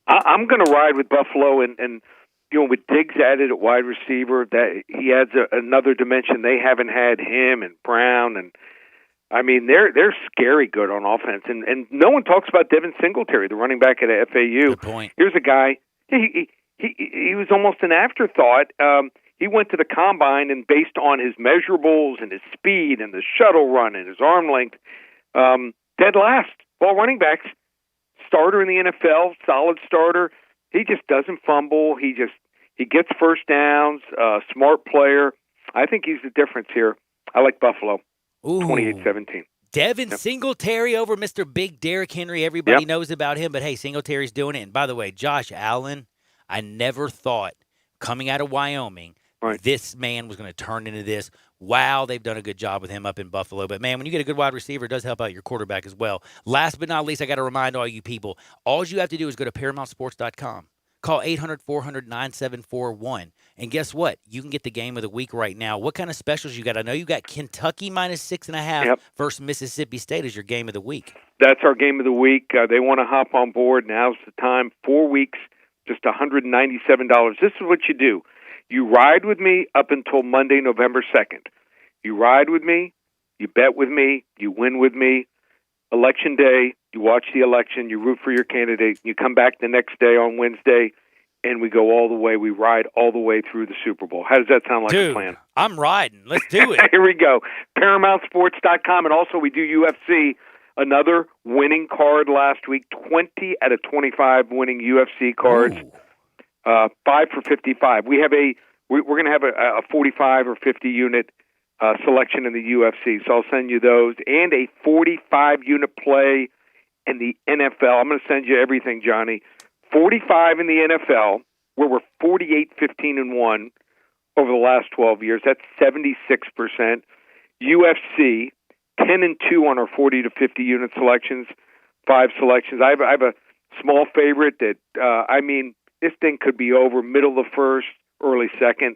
I'm going to ride with Buffalo, and with Diggs added at wide receiver, that he adds another dimension. They haven't had him and Brown, and I mean they're scary good on offense. And no one talks about Devin Singletary, the running back at FAU. Good point. Here's a guy. He was almost an afterthought. He went to the combine, and based on his measurables and his speed and the shuttle run and his arm length, dead last. All running backs, starter in the NFL, solid starter. He just doesn't fumble. He gets first downs. Smart player. I think he's the difference here. I like Buffalo. 28-17. Devin Singletary over Mr. Big Derrick Henry. Everybody knows about him, but hey, Singletary's doing it. And by the way, Josh Allen, I never thought coming out of Wyoming this man was going to turn into this. Wow, they've done a good job with him up in Buffalo. But, man, when you get a good wide receiver, it does help out your quarterback as well. Last but not least, I got to remind all you people, all you have to do is go to ParamountSports.com. Call 800-400-9741. And guess what? You can get the game of the week right now. What kind of specials you got? I know you got Kentucky minus 6.5 versus Mississippi State as your game of the week. That's our game of the week. They want to hop on board. Now's the time. 4 weeks, just $197. This is what you do. You ride with me up until Monday, November 2nd. You ride with me, you bet with me, you win with me. Election day, you watch the election, you root for your candidate, you come back the next day on Wednesday, and we go all the way. We ride all the way through the Super Bowl. How does that sound like a plan? I'm riding. Let's do it. Here we go. ParamountSports.com, and also we do UFC. Another winning card last week, 20 out of 25 winning UFC cards. 5 for 55. We're going to have a 45 or 50 unit selection in the UFC, so I'll send you those, and a 45 unit play in the NFL. I'm going to send you everything, Johnny. 45 in the NFL, where we're 48-15-1 over the last 12 years. That's 76%. UFC 10-2 on our 40 to 50 unit selections. 5 selections. I have a small favorite that this thing could be over middle of the first, early second.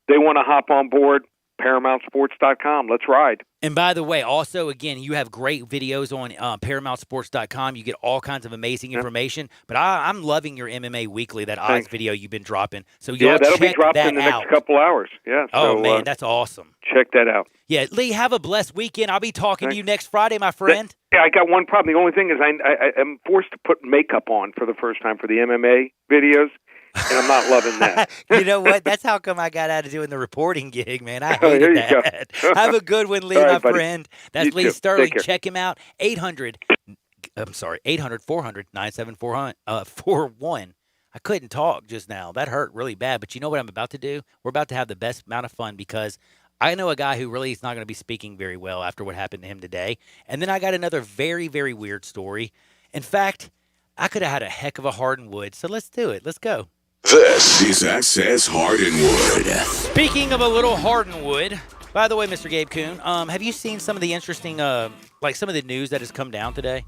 They want to hop on board. ParamountSports.com. Let's ride. And by the way, also, again, you have great videos on ParamountSports.com. You get all kinds of amazing information. But I'm loving your MMA Weekly, that odds video you've been dropping. So that'll be dropped in the next couple hours. Yeah. Oh, man, that's awesome. Check that out. Yeah, Lee, have a blessed weekend. I'll be talking to you next Friday, my friend. I got one problem. The only thing is I'm forced to put makeup on for the first time for the MMA videos. And I'm not loving that. You know what? That's how come I got out of doing the reporting gig, man. I hated that. Have a good one, Lee, my friend. That's Lee Sterling. Check him out. 800-400-9741. I couldn't talk just now. That hurt really bad. But you know what I'm about to do? We're about to have the best amount of fun because I know a guy who really is not going to be speaking very well after what happened to him today. And then I got another very, very weird story. In fact, I could have had a heck of a Hardwood. So let's do it. Let's go. This is Access Hardwood. Speaking of a little Hardwood, by the way, Mr. Gabe Kuhn, have you seen some of the interesting, some of the news that has come down today?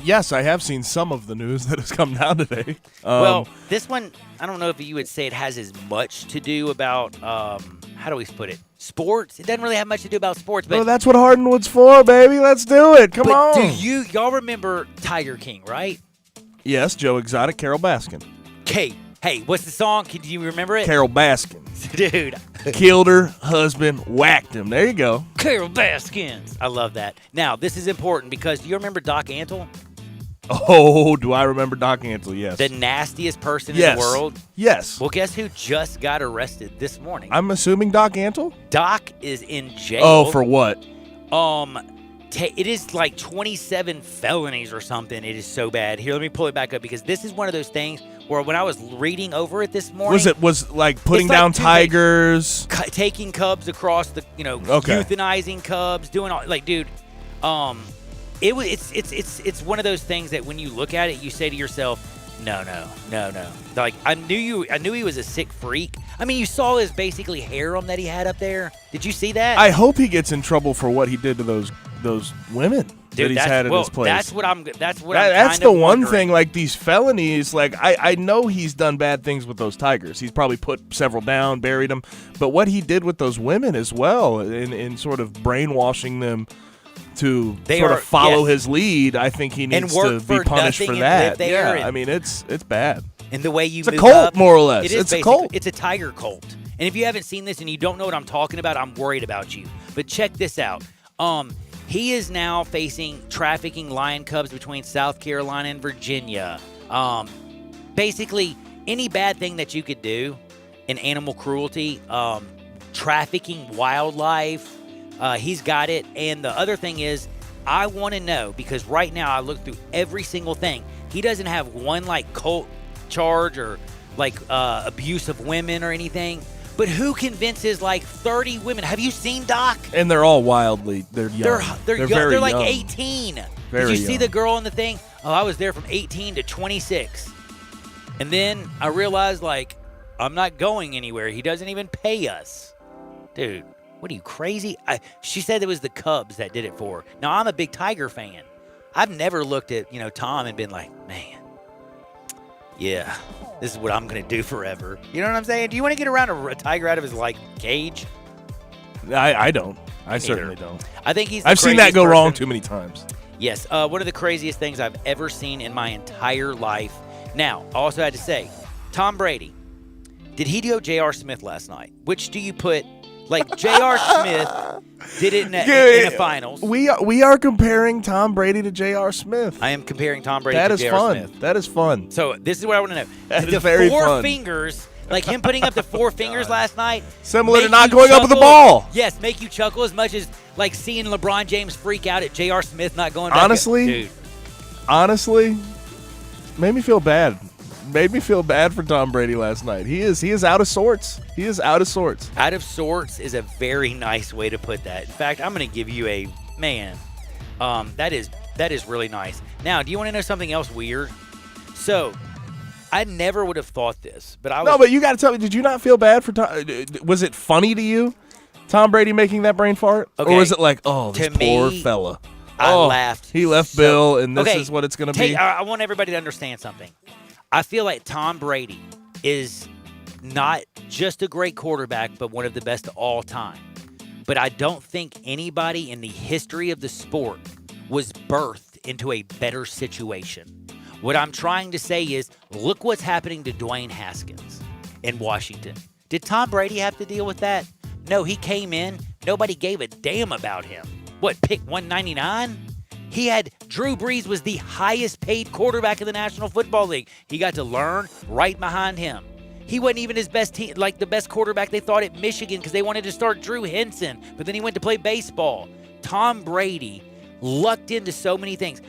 Yes, I have seen some of the news that has come down today. Well, this one, I don't know if you would say it has as much to do about, how do we put it? Sports. It doesn't really have much to do about sports. But that's what Hardwood's for, baby. Let's do it. Come on. Do y'all remember Tiger King, right? Yes, Joe Exotic, Carol Baskin. Hey, what's the song? Can you remember it? Carol Baskin. Dude. Killed her husband, whacked him. There you go. Carol Baskins. I love that. Now, this is important because do you remember Doc Antle? Oh, do I remember Doc Antle? Yes. The nastiest person in the world? Yes. Well, guess who just got arrested this morning? I'm assuming Doc Antle? Doc is in jail. Oh, for what? It is like 27 felonies or something. It is so bad. Here, let me pull it back up because this is one of those things where when I was reading over it this morning. Was like putting down tigers? Taking cubs across the, euthanizing cubs, doing all, like, dude, it's one of those things that when you look at it, you say to yourself, no. Like, I knew he was a sick freak. I mean, you saw his basically harem that he had up there. Did you see that? I hope he gets in trouble for what he did to those women that he's had at his place. That's the one thing. Like these felonies, like I know he's done bad things with those tigers. He's probably put several down, buried them. But what he did with those women as well, in sort of brainwashing them to follow his lead, I think he needs to be punished for that. I mean, it's bad. And the way you It's a move cult, up, more or less. it is It's a basically- cult. It's a tiger cult. And if you haven't seen this and you don't know what I'm talking about, I'm worried about you. But check this out. He is now facing trafficking lion cubs between South Carolina and Virginia. Basically, any bad thing that you could do in animal cruelty, trafficking wildlife, he's got it. And the other thing is, I want to know, because right now I look through every single thing. He doesn't have one like cult charge or like abuse of women or anything. But who convinces like 30 women? Have you seen Doc? And they're all wildly. They're young. They're young. very They're like young. 18. Very Did you see young. the girl in the thing? Oh, I was there from 18 to 26. And then I realized, like, I'm not going anywhere. He doesn't even pay us. Dude, what are you, crazy? She said it was the Cubs that did it for her. Now, I'm a big Tiger fan. I've never looked at, Tom and been like, man, yeah, this is what I'm going to do forever. You know what I'm saying? Do you want to get around a tiger out of his, like, cage? I don't. I Neither. certainly don't. I think he's. I've seen that craziest go wrong person. too many times. Yes, one of the craziest things I've ever seen in my entire life. Now, I also had to say, Tom Brady, did he go J.R. Smith last night? Which do you put? Like, J.R. Smith did it in the finals. We are comparing Tom Brady to J.R. Smith. I am comparing Tom Brady That to is J.R. fun. Smith. That is fun. So this is what I want to know. That the is very four fun. fingers, like him putting up the four fingers last night. Similar to make not you going up with the chuckle. ball. Yes, make you chuckle as much as like seeing LeBron James freak out at J.R. Smith not going back. Honestly, made me feel bad. Made me feel bad for Tom Brady last night. He is out of sorts. He is out of sorts. Out of sorts is a very nice way to put that. In fact, I'm going to give you a man. That is really nice. Now, do you want to know something else weird? So, I never would have thought this, but I was. No, but you got to tell me. Did you not feel bad for Tom? Was it funny to you, Tom Brady making that brain fart, Okay. or was it like, oh, this To poor me, fella? I Oh, laughed. He left so- Bill, and this Okay, is what it's going to be. I want everybody to understand something. I feel like Tom Brady is not just a great quarterback, but one of the best of all time. But I don't think anybody in the history of the sport was birthed into a better situation. What I'm trying to say is, look what's happening to Dwayne Haskins in Washington. Did Tom Brady have to deal with that? No, he came in. Nobody gave a damn about him. What, pick 199? He had Drew Brees was the highest paid quarterback in the National Football League. He got to learn right behind him. He wasn't even his best team, like the best quarterback they thought at Michigan because they wanted to start Drew Henson, but then he went to play baseball. Tom Brady lucked into so many things.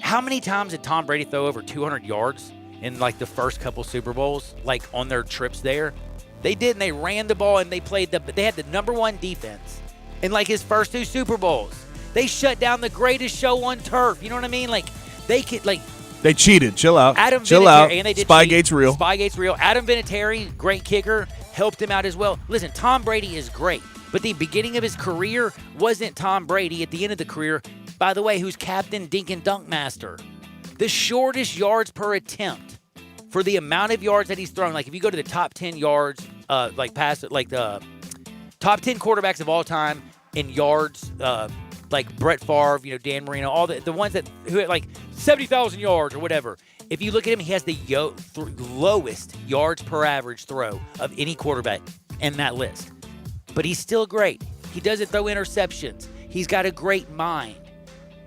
How many times did Tom Brady throw over 200 yards in like the first couple Super Bowls, like on their trips there? They did, and they ran the ball, and they had the number one defense in like his first two Super Bowls. They shut down the greatest show on turf. You know what I mean? Like, they could, like, They cheated. Chill out. Chill out. And they did Spygate's cheat. real. Spygate's real. Adam Vinatieri, great kicker, helped him out as well. Listen, Tom Brady is great, but the beginning of his career wasn't Tom Brady. At the end of the career, by the way, who's Captain Dink and Dunk Master, the shortest yards per attempt for the amount of yards that he's thrown. Like, if you go to the top 10 yards, the top 10 quarterbacks of all time in yards, like Brett Favre, Dan Marino, all the ones who had like 70,000 yards or whatever. If you look at him, he has the lowest yards per average throw of any quarterback in that list. But he's still great. He doesn't throw interceptions. He's got a great mind.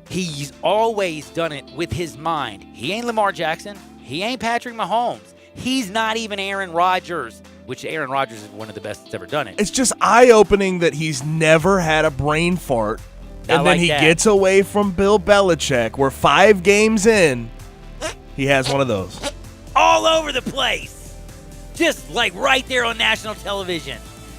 He's always done it with his mind. He ain't Lamar Jackson. He ain't Patrick Mahomes. He's not even Aaron Rodgers, which Aaron Rodgers is one of the best that's ever done it. It's just eye-opening that he's never had a brain fart. And then he gets away from Bill Belichick, where 5 games in, he has one of those. All over the place. Just like right there on national television.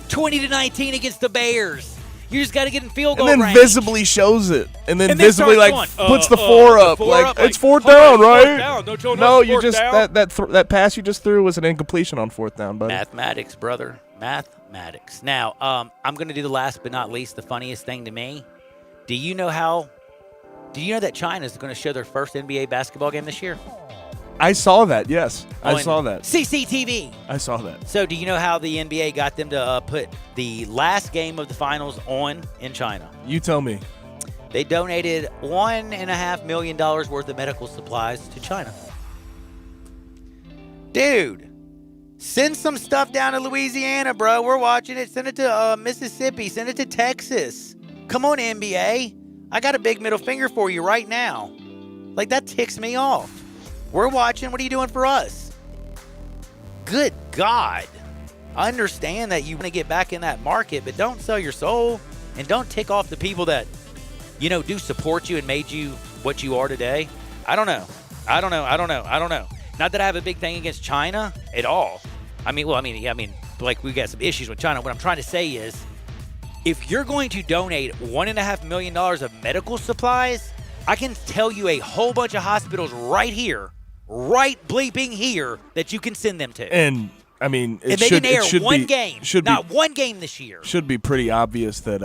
20-19 against the Bears. You just got to get in field goal And then range. visibly shows it. And then visibly starts going, puts the 4 up. It's fourth down, right? Down. Don't you No, know you fourth just down? that pass you just threw was an incompletion on 4th down, buddy. Mathematics, brother. Mathematics. Now, I'm going to do the last but not least, the funniest thing to me. Do you know that China's going to show their first NBA basketball game this year? I saw that, yes. I On saw that. CCTV. I saw that. So do you know how the NBA got them to put the last game of the finals on in China? You tell me. They donated $1.5 million worth of medical supplies to China. Dude, send some stuff down to Louisiana, bro. We're watching it. Send it to Mississippi. Send it to Texas. Come on, NBA. I got a big middle finger for you right now. Like, that ticks me off. We're watching. What are you doing for us? Good God. I understand that you want to get back in that market, but don't sell your soul and don't tick off the people that, you know, do support you and made you what you are today. I don't know. Not that I have a big thing against China at all. I mean, like, we got some issues with China. What I'm trying to say is, if you're going to donate $1.5 million of medical supplies, I can tell you a whole bunch of hospitals right here, right bleeping here, that you can send them to. And I mean, and they didn't air one game, not one game this year. Should be pretty obvious that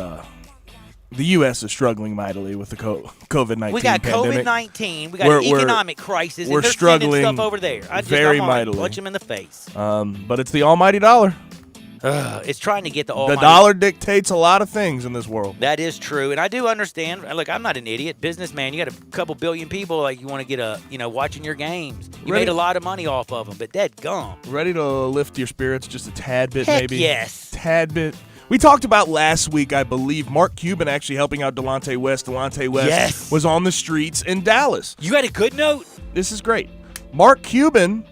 the U.S. is struggling mightily with the COVID-19 We got pandemic. COVID-19. We got an economic crisis. We're and they're struggling stuff over there. very mightily. Punch them in the face. But it's the almighty dollar. It's trying to get the The dollar dictates a lot of things in this world. That is true, and I do understand. Look, I'm not an idiot. Businessman, you got a couple billion people, like, you want to get watching your games. You made a lot of money off of them, but dead gum. Ready to lift your spirits just a tad bit, Heck maybe? yes. Tad bit. We talked about last week, I believe, Mark Cuban actually helping out Delonte West. Delonte West was on the streets in Dallas. You had a good note? This is great. Mark Cuban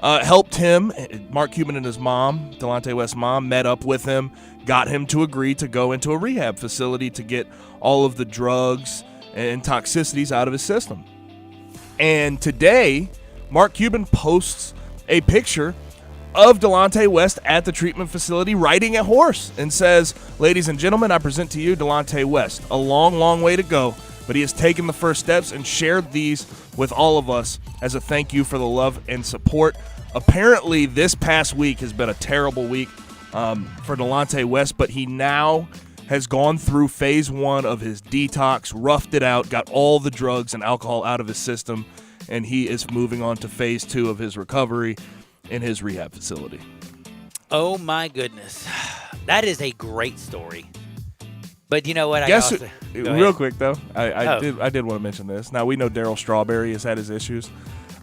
helped him. Mark Cuban and his mom, Delonte West's mom, met up with him, got him to agree to go into a rehab facility to get all of the drugs and toxicities out of his system. And today, Mark Cuban posts a picture of Delonte West at the treatment facility riding a horse and says, "Ladies and gentlemen, I present to you Delonte West. A long, long way to go, but he has taken the first steps and shared these with all of us as a thank you for the love and support." Apparently, this past week has been a terrible week for Delonte West, but he now has gone through phase 1 of his detox, roughed it out, got all the drugs and alcohol out of his system, and he is moving on to phase 2 of his recovery in his rehab facility. Oh, my goodness. That is a great story. But you know what? Real quick, though, I did want to mention this. Now, we know Darryl Strawberry has had his issues.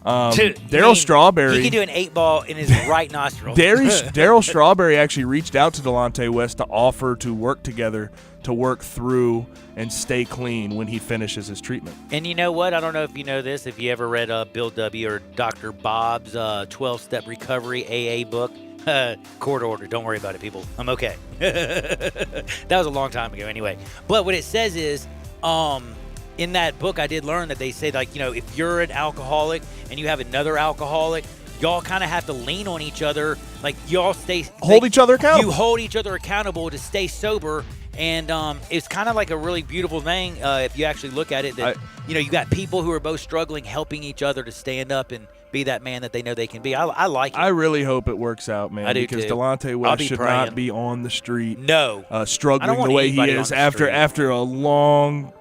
Darryl Strawberry. He can do an 8-ball in his right nostril. Darryl Strawberry actually reached out to Delonte West to offer to work together to work through and stay clean when he finishes his treatment. And you know what? I don't know if you know this. If you ever read Bill W. or Dr. Bob's 12-Step Recovery AA book, court order. Don't worry about it, people. I'm okay. That was a long time ago anyway. But what it says is, in that book, I did learn that they say, like, you know, if you're an alcoholic and you have another alcoholic, y'all kind of have to lean on each other. Like, y'all hold each other accountable. You hold each other accountable to stay sober. And it's kind of like a really beautiful thing if you actually look at it. That you got people who are both struggling, helping each other to stand up and be that man that they know they can be. I like it. I really hope it works out, man. I do because too. Delonte West should not be on the street. No, struggling the way he is after a long,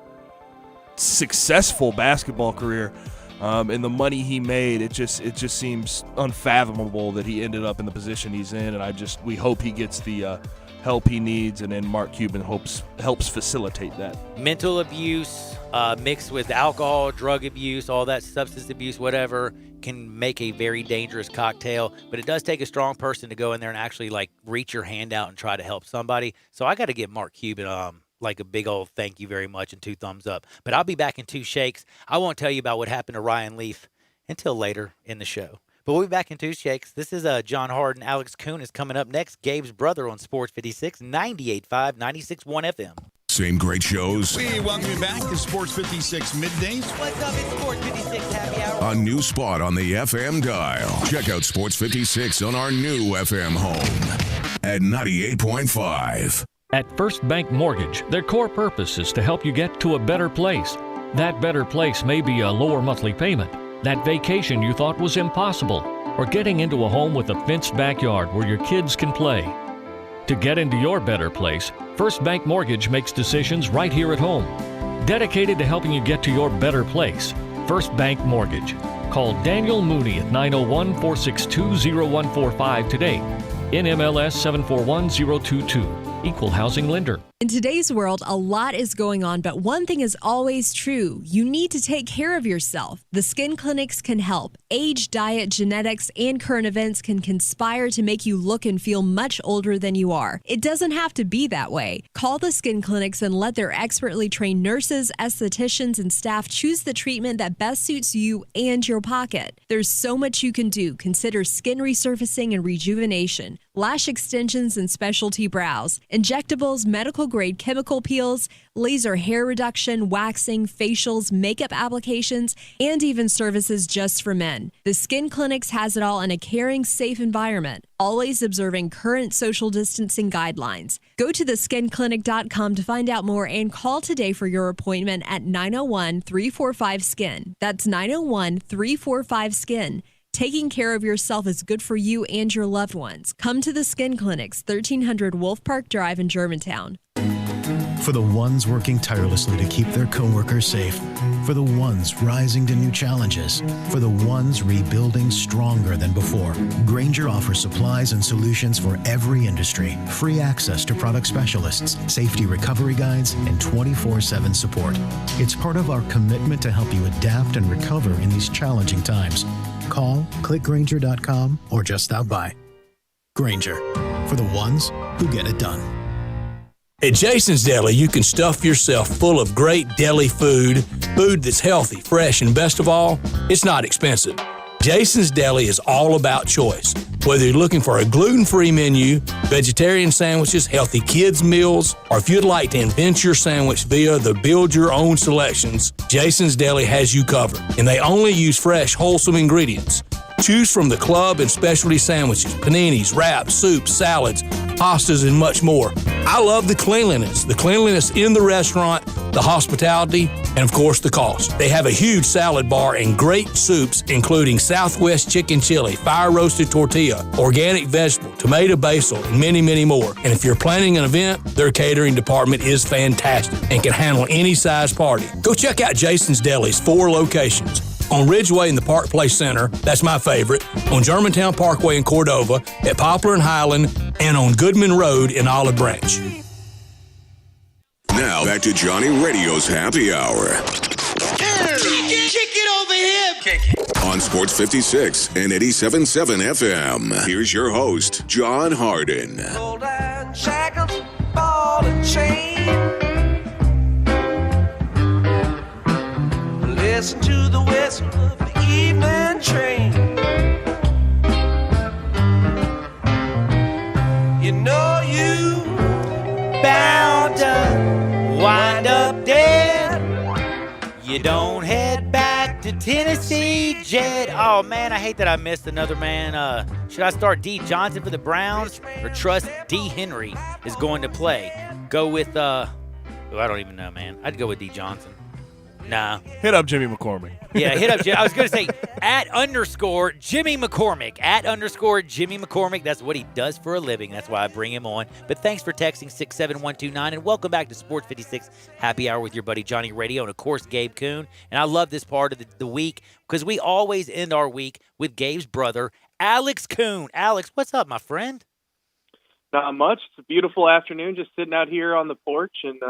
successful basketball career. And the money he made, it just seems unfathomable that he ended up in the position he's in. And we hope he gets the help he needs, and then Mark Cuban helps facilitate that. Mental abuse mixed with alcohol, drug abuse, all that substance abuse, whatever, can make a very dangerous cocktail. But it does take a strong person to go in there and actually, like, reach your hand out and try to help somebody. So I got to give Mark Cuban like a big old thank you very much and 2 thumbs up. But I'll be back in 2 shakes. I won't tell you about what happened to Ryan Leaf until later in the show. But we'll be back in 2 shakes. This is John Harden. Alex Kuhn is coming up next. Gabe's brother on Sports 56, 98.5, 96.1 FM. Same great shows. We welcome you back to Sports 56 Middays. What's up? It's Sports 56 Happy Hour. A new spot on the FM dial. Check out Sports 56 on our new FM home at 98.5. At First Bank Mortgage, their core purpose is to help you get to a better place. That better place may be a lower monthly payment, that vacation you thought was impossible, or getting into a home with a fenced backyard where your kids can play. To get into your better place, First Bank Mortgage makes decisions right here at home. Dedicated to helping you get to your better place, First Bank Mortgage. Call Daniel Mooney at 901-462-0145 today. NMLS 741022. Equal housing lender. In today's world, a lot is going on, but one thing is always true. You need to take care of yourself. The skin clinics can help. Age, diet, genetics, and current events can conspire to make you look and feel much older than you are. It doesn't have to be that way. Call the skin clinics and let their expertly trained nurses, estheticians, and staff choose the treatment that best suits you and your pocket. There's so much you can do. Consider skin resurfacing and rejuvenation, lash extensions and specialty brows, injectables, medical grade chemical peels, laser hair reduction, waxing, facials, makeup applications, and even services just for men. The Skin Clinics has it all in a caring, safe environment, always observing current social distancing guidelines. Go to theskinclinic.com to find out more and call today for your appointment at 901-345-SKIN. That's 901-345-SKIN. Taking care of yourself is good for you and your loved ones. Come to the Skin Clinics, 1300 Wolf Park Drive in Germantown. For the ones working tirelessly to keep their coworkers safe. For the ones rising to new challenges. For the ones rebuilding stronger than before. Grainger offers supplies and solutions for every industry. Free access to product specialists, safety recovery guides, and 24/7 support. It's part of our commitment to help you adapt and recover in these challenging times. Call, click Grainger.com, or just stop by. Grainger, for the ones who get it done. At Jason's Deli, you can stuff yourself full of great deli food that's healthy, fresh, and best of all, it's not expensive. Jason's Deli is all about choice. Whether you're looking for a gluten-free menu, vegetarian sandwiches, healthy kids' meals, or if you'd like to invent your sandwich via the build-your-own selections, Jason's Deli has you covered. And they only use fresh, wholesome ingredients. Choose from the club and specialty sandwiches, paninis, wraps, soups, salads, pastas, and much more. I love the cleanliness in the restaurant, the hospitality, and of course the cost. They have a huge salad bar and great soups, including Southwest chicken chili, fire roasted tortilla, organic vegetable, tomato basil, and many, many more. And if you're planning an event, their catering department is fantastic and can handle any size party. Go check out Jason's Deli's 4 locations. On Ridgeway in the Park Place Center, that's my favorite, on Germantown Parkway in Cordova, at Poplar and Highland, and on Goodman Road in Olive Branch. Now back to Johnny Radio's Happy Hour. Kick it over here. On Sports 56 and 87.7 FM. Here's your host, John Harden. Gold and shackles, ball and chain. Listen to the whistle of the evening train. You know you bound to wind up dead. You don't head back to Tennessee, Jed. Oh, man, I hate that I missed another man. Should I start D. Johnson for the Browns or trust D. Henry is going to play? Go with, I don't even know, man. I'd go with D. Johnson. Nah. Hit up Jimmy McCormick. Yeah, hit up Jimmy. I was going to say, @ Jimmy McCormick. @ Jimmy McCormick. That's what he does for a living. That's why I bring him on. But thanks for texting 67129. And welcome back to Sports 56 Happy Hour with your buddy Johnny Radio and, of course, Gabe Kuhn. And I love this part of the week because we always end our week with Gabe's brother, Alex Kuhn. Alex, what's up, my friend? Not much. It's a beautiful afternoon, just sitting out here on the porch and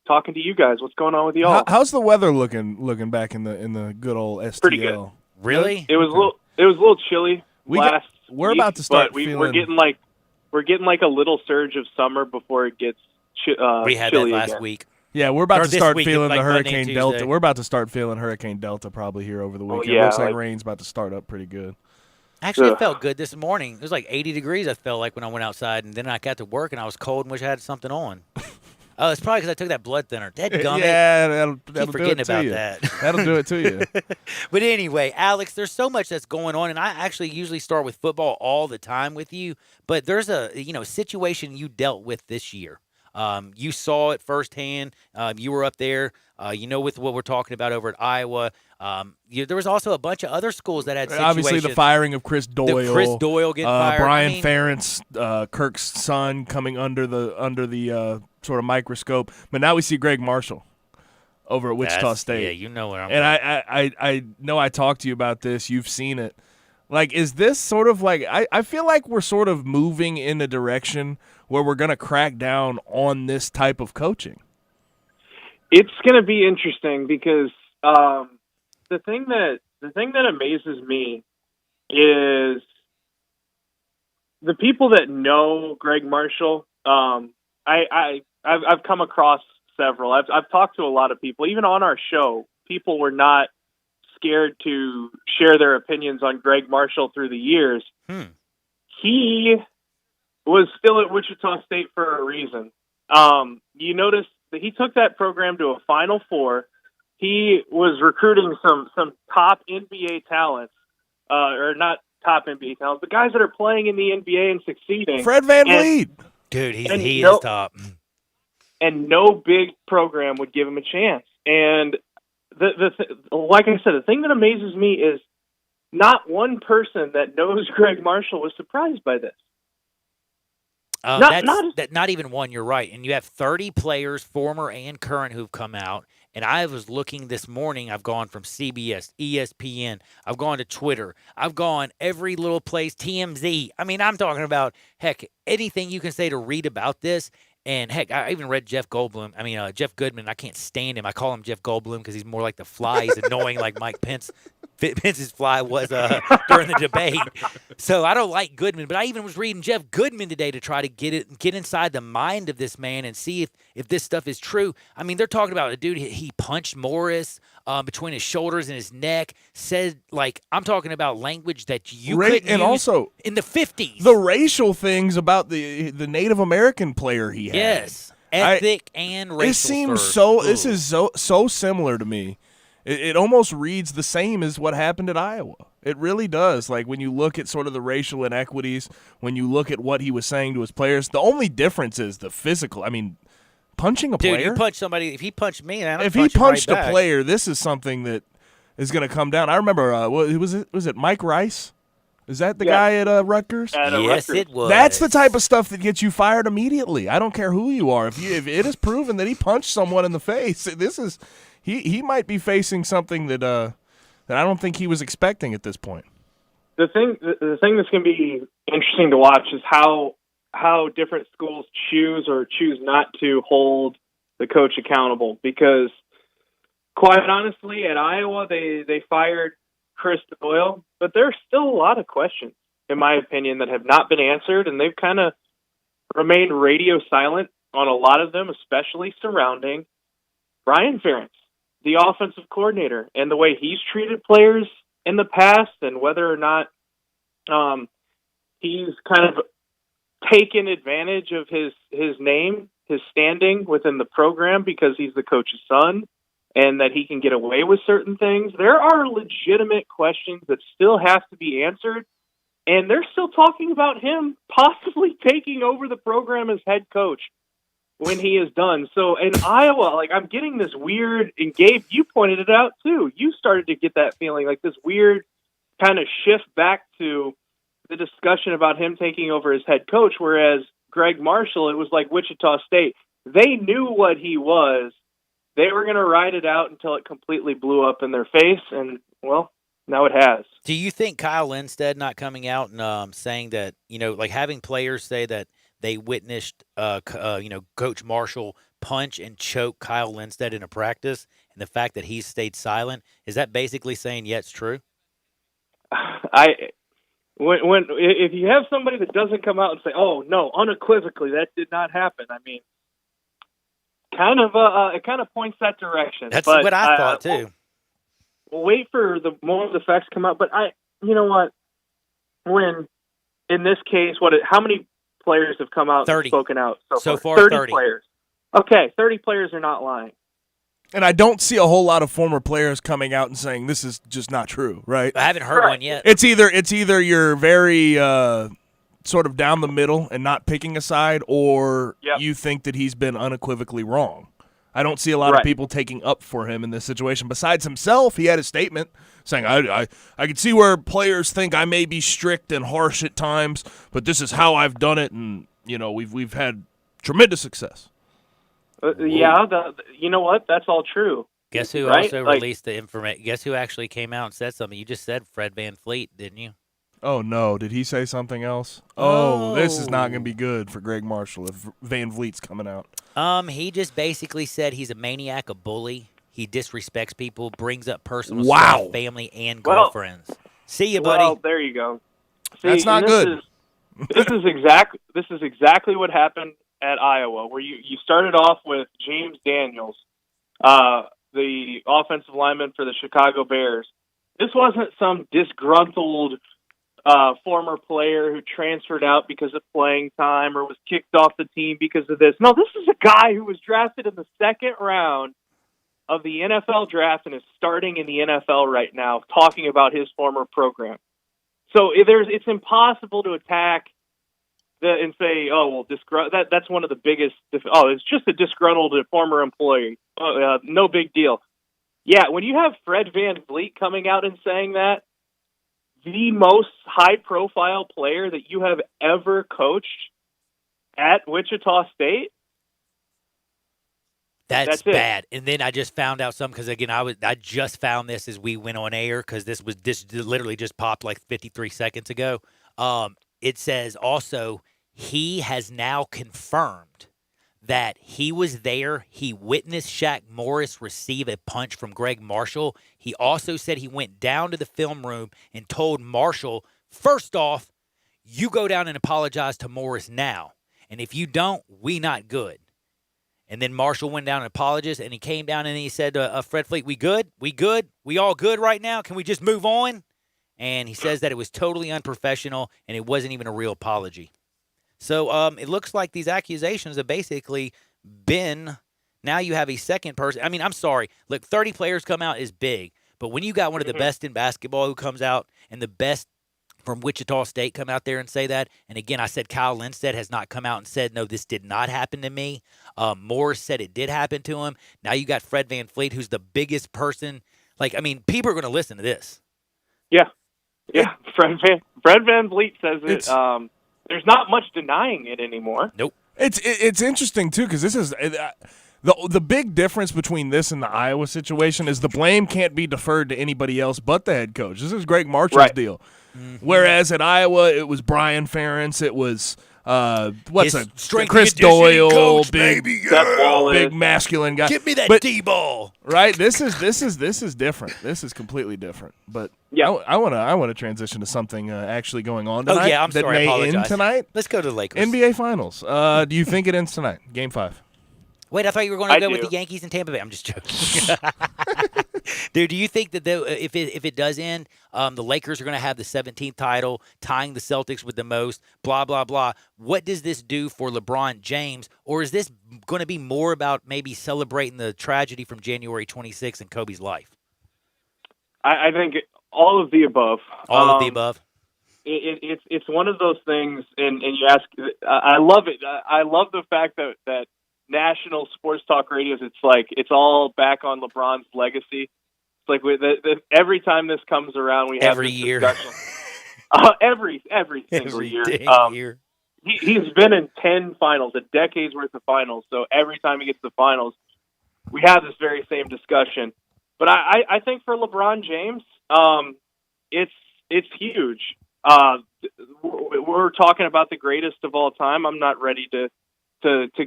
talking to you guys. What's going on with y'all? How's the weather looking back in the good old STL? Pretty good. Really? It was a little chilly last we're week, about to start but feeling. we're getting like a little surge of summer before it gets we had chilly that last again. week. Yeah, we're about Or to this start week, feeling like the Monday, Hurricane Tuesday. Delta. We're about to start feeling Hurricane Delta probably here over the weekend. yeah, It looks like like- rain's about to start up pretty good. Actually, it Ugh. felt good this morning. It was like 80 degrees, I felt like, when I went outside. And then I got to work, and I was cold and wish I had something on. Oh, it's probably because I took that blood thinner. Dadgummit. Yeah, that'll Keep do it forgetting to about you. that. That'll do it to you. But anyway, Alex, there's so much that's going on, and I actually usually start with football all the time with you. But there's a situation you dealt with this year. You saw it firsthand. You were up there. With what we're talking about over at Iowa. There was also a bunch of other schools that had situations. Obviously, the firing of Chris Doyle. Chris Doyle getting fired. Brian Ferentz, Kirk's son, coming under the sort of microscope. But now we see Greg Marshall over at Wichita State. Yeah, you know what I'm And I know I talked to you about this. You've seen it. Like, is this sort of like I feel like we're sort of moving in a direction where we're going to crack down on this type of coaching? It's going to be interesting because the thing that amazes me is the people that know Greg Marshall. I've come across several. I've talked to a lot of people, even on our show. People were not scared to share their opinions on Greg Marshall through the years. He was still at Wichita State for a reason. You notice that he took that program to a Final Four. He was recruiting some top NBA talents, or not top NBA talents, but guys that are playing in the NBA and succeeding. Fred VanVleet. Dude, he is top. And no big program would give him a chance. And like I said, the thing that amazes me is not one person that knows Greg Marshall was surprised by this. Not even one. You're right. And you have 30 players, former and current, who've come out. And I was looking this morning. I've gone from CBS, ESPN. I've gone to Twitter. I've gone every little place, TMZ. I mean, I'm talking about, heck, anything you can say to read about this. And, heck, I even read Jeff Goldblum. I mean, Jeff Goodman. I can't stand him. I call him Jeff Goldblum because he's more like the fly. He's annoying like Mike Pence. Pence's fly was during the debate. So I don't like Goodman. But I even was reading Jeff Goodman today to try to get inside the mind of this man and see if this stuff is true. I mean, they're talking about a dude, he punched Morris between his shoulders and his neck, said, like, I'm talking about language that you couldn't and use also in the 50s. The racial things about the Native American player he had. Yes, ethnic and racial. It seems so. This is so similar to me. It almost reads the same as what happened at Iowa. It really does. Like, when you look at sort of the racial inequities, when you look at what he was saying to his players, the only difference is the physical. I mean, punching a player. Dude, you punch somebody. If he punched me, if he punched a player, this is something that is going to come down. I remember, was it Mike Rice? Is that the guy at Rutgers? Yes, it was. That's the type of stuff that gets you fired immediately. I don't care who you are. If it is proven that he punched someone in the face, this is he might be facing something that I don't think he was expecting at this point. The thing that's going to be interesting to watch is how different schools choose or choose not to hold the coach accountable. Because, quite honestly, at Iowa they fired Chris Doyle, but there's still a lot of questions, in my opinion, that have not been answered, and they've kind of remained radio silent on a lot of them, especially surrounding Brian Ferentz, the offensive coordinator, and the way he's treated players in the past, and whether or not he's kind of taken advantage of his name, his standing within the program because he's the coach's son, and that he can get away with certain things. There are legitimate questions that still have to be answered, and they're still talking about him possibly taking over the program as head coach when he is done. So in Iowa, like, I'm getting this weird, and Gabe, you pointed it out too. You started to get that feeling, like this weird kind of shift back to the discussion about him taking over as head coach, whereas Greg Marshall, it was like Wichita State. They knew what he was. They were going to ride it out until it completely blew up in their face, and, well, now it has. Do you think Kyle Lindstedt not coming out and saying that, like having players say that they witnessed, Coach Marshall punch and choke Kyle Lindstedt in a practice, and the fact that he stayed silent, is that basically saying, yeah, it's true? If you have somebody that doesn't come out and say, oh, no, unequivocally, that did not happen, I mean, it kind of points that direction. That's what I thought too. We'll wait for more of the facts come out. But you know what? When in this case, how many players have come out 30. and spoken out so far? 30 players. Okay, 30 players are not lying. And I don't see a whole lot of former players coming out and saying this is just not true, right? I haven't heard one yet. It's either you're very sort of down the middle and not picking a side, or you think that he's been unequivocally wrong. I don't see a lot of people taking up for him in this situation. Besides himself, he had a statement saying, I can see where players think I may be strict and harsh at times, but this is how I've done it, and we've had tremendous success. You know what? That's all true. Guess who also released the information? Guess who actually came out and said something? You just said Fred VanVleet, didn't you? Oh, no. Did he say something else? Oh, this is not going to be good for Greg Marshall if Van Vliet's coming out. He just basically said he's a maniac, a bully. He disrespects people, brings up personal stuff, family, and girlfriends. See you, buddy. Well, there you go. See, That's not good. This is exactly what happened at Iowa, where you started off with James Daniels, the offensive lineman for the Chicago Bears. This wasn't some disgruntled former player who transferred out because of playing time or was kicked off the team because of this. No, this is a guy who was drafted in the second round of the NFL draft and is starting in the NFL right now, talking about his former program. So it's impossible to attack and say, oh, well, that's one of the biggest. It's just a disgruntled former employee. No big deal. Yeah, when you have Fred Van Vliet coming out and saying that, the most high-profile player that you have ever coached at Wichita State, That's bad. And then I just found out something because, again, I just found this as we went on air because this literally just popped like 53 seconds ago. It says also he has now confirmed that he was there. He witnessed Shaq Morris receive a punch from Greg Marshall. He also said he went down to the film room and told Marshall, first off, you go down and apologize to Morris now. And if you don't, we not good. And then Marshall went down and apologized, and he came down and he said, Fred Fleet, we good? We good? We all good right now? Can we just move on? And he says that it was totally unprofessional, and it wasn't even a real apology. So it looks like these accusations have basically been, now you have a second person. I mean, I'm sorry. Look, 30 players come out is big. But when you got one of the best in basketball who comes out and the best from Wichita State come out there and say that, and again, I said Kyle Lindstedt has not come out and said, no, this did not happen to me. Morris said it did happen to him. Now you got Fred Van Vliet, who's the biggest person. Like, I mean, people are going to listen to this. Yeah. Fred Van Vliet says it. There's not much denying it anymore. Nope. It's interesting, too, because this is the big difference between this and the Iowa situation is the blame can't be deferred to anybody else but the head coach. This is Greg Marshall's deal. Mm-hmm. Whereas at Iowa, it was Brian Ferentz, it was Chris Doyle, coach, big masculine guy. Give me that D-ball. Right? This is different. This is completely different. But yeah, I want to transition to something actually going on tonight. Oh yeah, I'm that sorry. I may apologize. end tonight. Let's go to the Lakers. NBA Finals. Do you think it ends tonight? Game 5. Wait, I thought you were going to go with the Yankees and Tampa Bay. I'm just joking. Dude, do you think that if it does end, the Lakers are going to have the 17th title, tying the Celtics with the most, blah, blah, blah. What does this do for LeBron James? Or is this going to be more about maybe celebrating the tragedy from January 26th in Kobe's life? I think all of the above. All of the above? It's one of those things, and you ask, I love it. I love the fact that national sports talk radios, it's all back on LeBron's legacy. It's like every time this comes around, we have every this year. discussion. every single year. year. He's been in 10 finals, a decade's worth of finals. So every time he gets to the finals, we have this very same discussion. But I think for LeBron James, it's huge. We're talking about the greatest of all time. I'm not ready to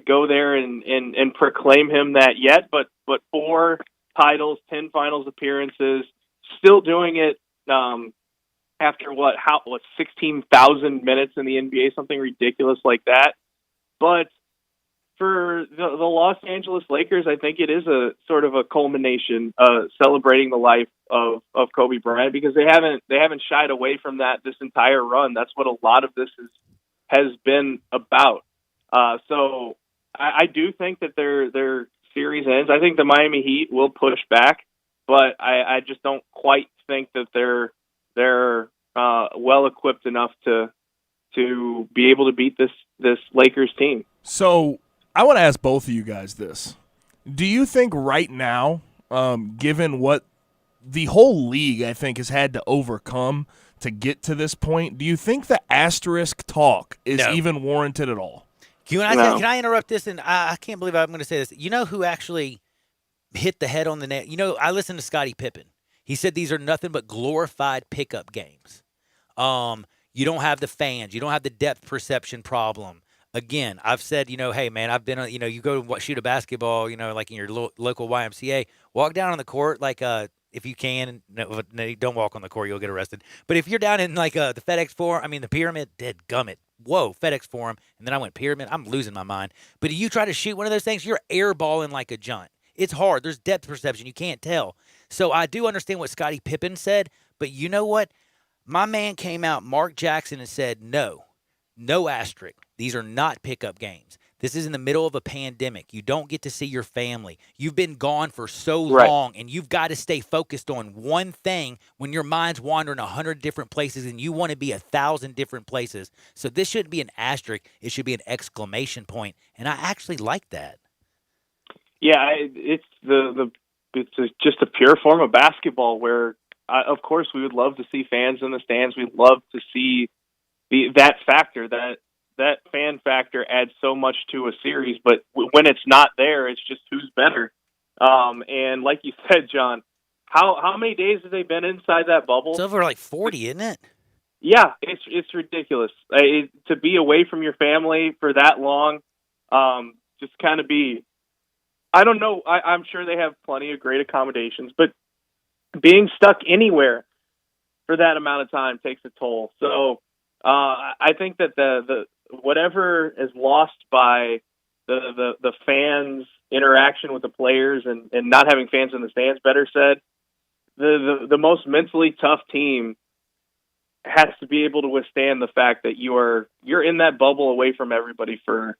go there and proclaim him that yet, but 4 titles, 10 finals appearances, still doing it after 16,000 minutes in the NBA, something ridiculous like that. But for the Los Angeles Lakers, I think it is a sort of a culmination, celebrating the life of Kobe Bryant, because they haven't shied away from that this entire run. That's what a lot of this has been about. So I do think that their series ends. I think the Miami Heat will push back, but I just don't quite think that they're well equipped enough to be able to beat this Lakers team. So I want to ask both of you guys this: do you think right now, given what the whole league I think has had to overcome to get to this point, do you think the asterisk talk is even warranted at all? Can I interrupt this? And I can't believe I'm going to say this. You know who actually hit the head on the net? You know, I listened to Scottie Pippen. He said these are nothing but glorified pickup games. You don't have the fans. You don't have the depth perception problem. Again, I've said, hey, man, I've been, you go to shoot a basketball, like in your local YMCA, walk down on the court, like, if you can. No, don't walk on the court, you'll get arrested. But if you're down in, like, the FedEx Forum, the Pyramid, dead gummit. Whoa, FedEx Forum, and then I went Pyramid, I'm losing my mind. But if you try to shoot one of those things, you're airballing like a junt. It's hard. There's depth perception. You can't tell. So I do understand what Scottie Pippen said, but you know what? My man came out, Mark Jackson, and said, no asterisk. These are not pickup games. This is in the middle of a pandemic. You don't get to see your family. You've been gone for so long, and you've got to stay focused on one thing when your mind's wandering 100 different places and you want to be 1,000 different places. So this shouldn't be an asterisk. It should be an exclamation point, and I actually like that. Yeah, it's just a pure form of basketball where, of course, we would love to see fans in the stands. We'd love to see that factor. That fan factor adds so much to a series, but when it's not there, it's just who's better. And like you said, John, how many days have they been inside that bubble? It's over like 40, isn't it? Yeah, it's ridiculous. To be away from your family for that long, just kind of be. I don't know. I'm sure they have plenty of great accommodations, but being stuck anywhere for that amount of time takes a toll. So I think that the whatever is lost by the fans' interaction with the players and not having fans in the stands, better said, the most mentally tough team has to be able to withstand the fact that you're in that bubble away from everybody for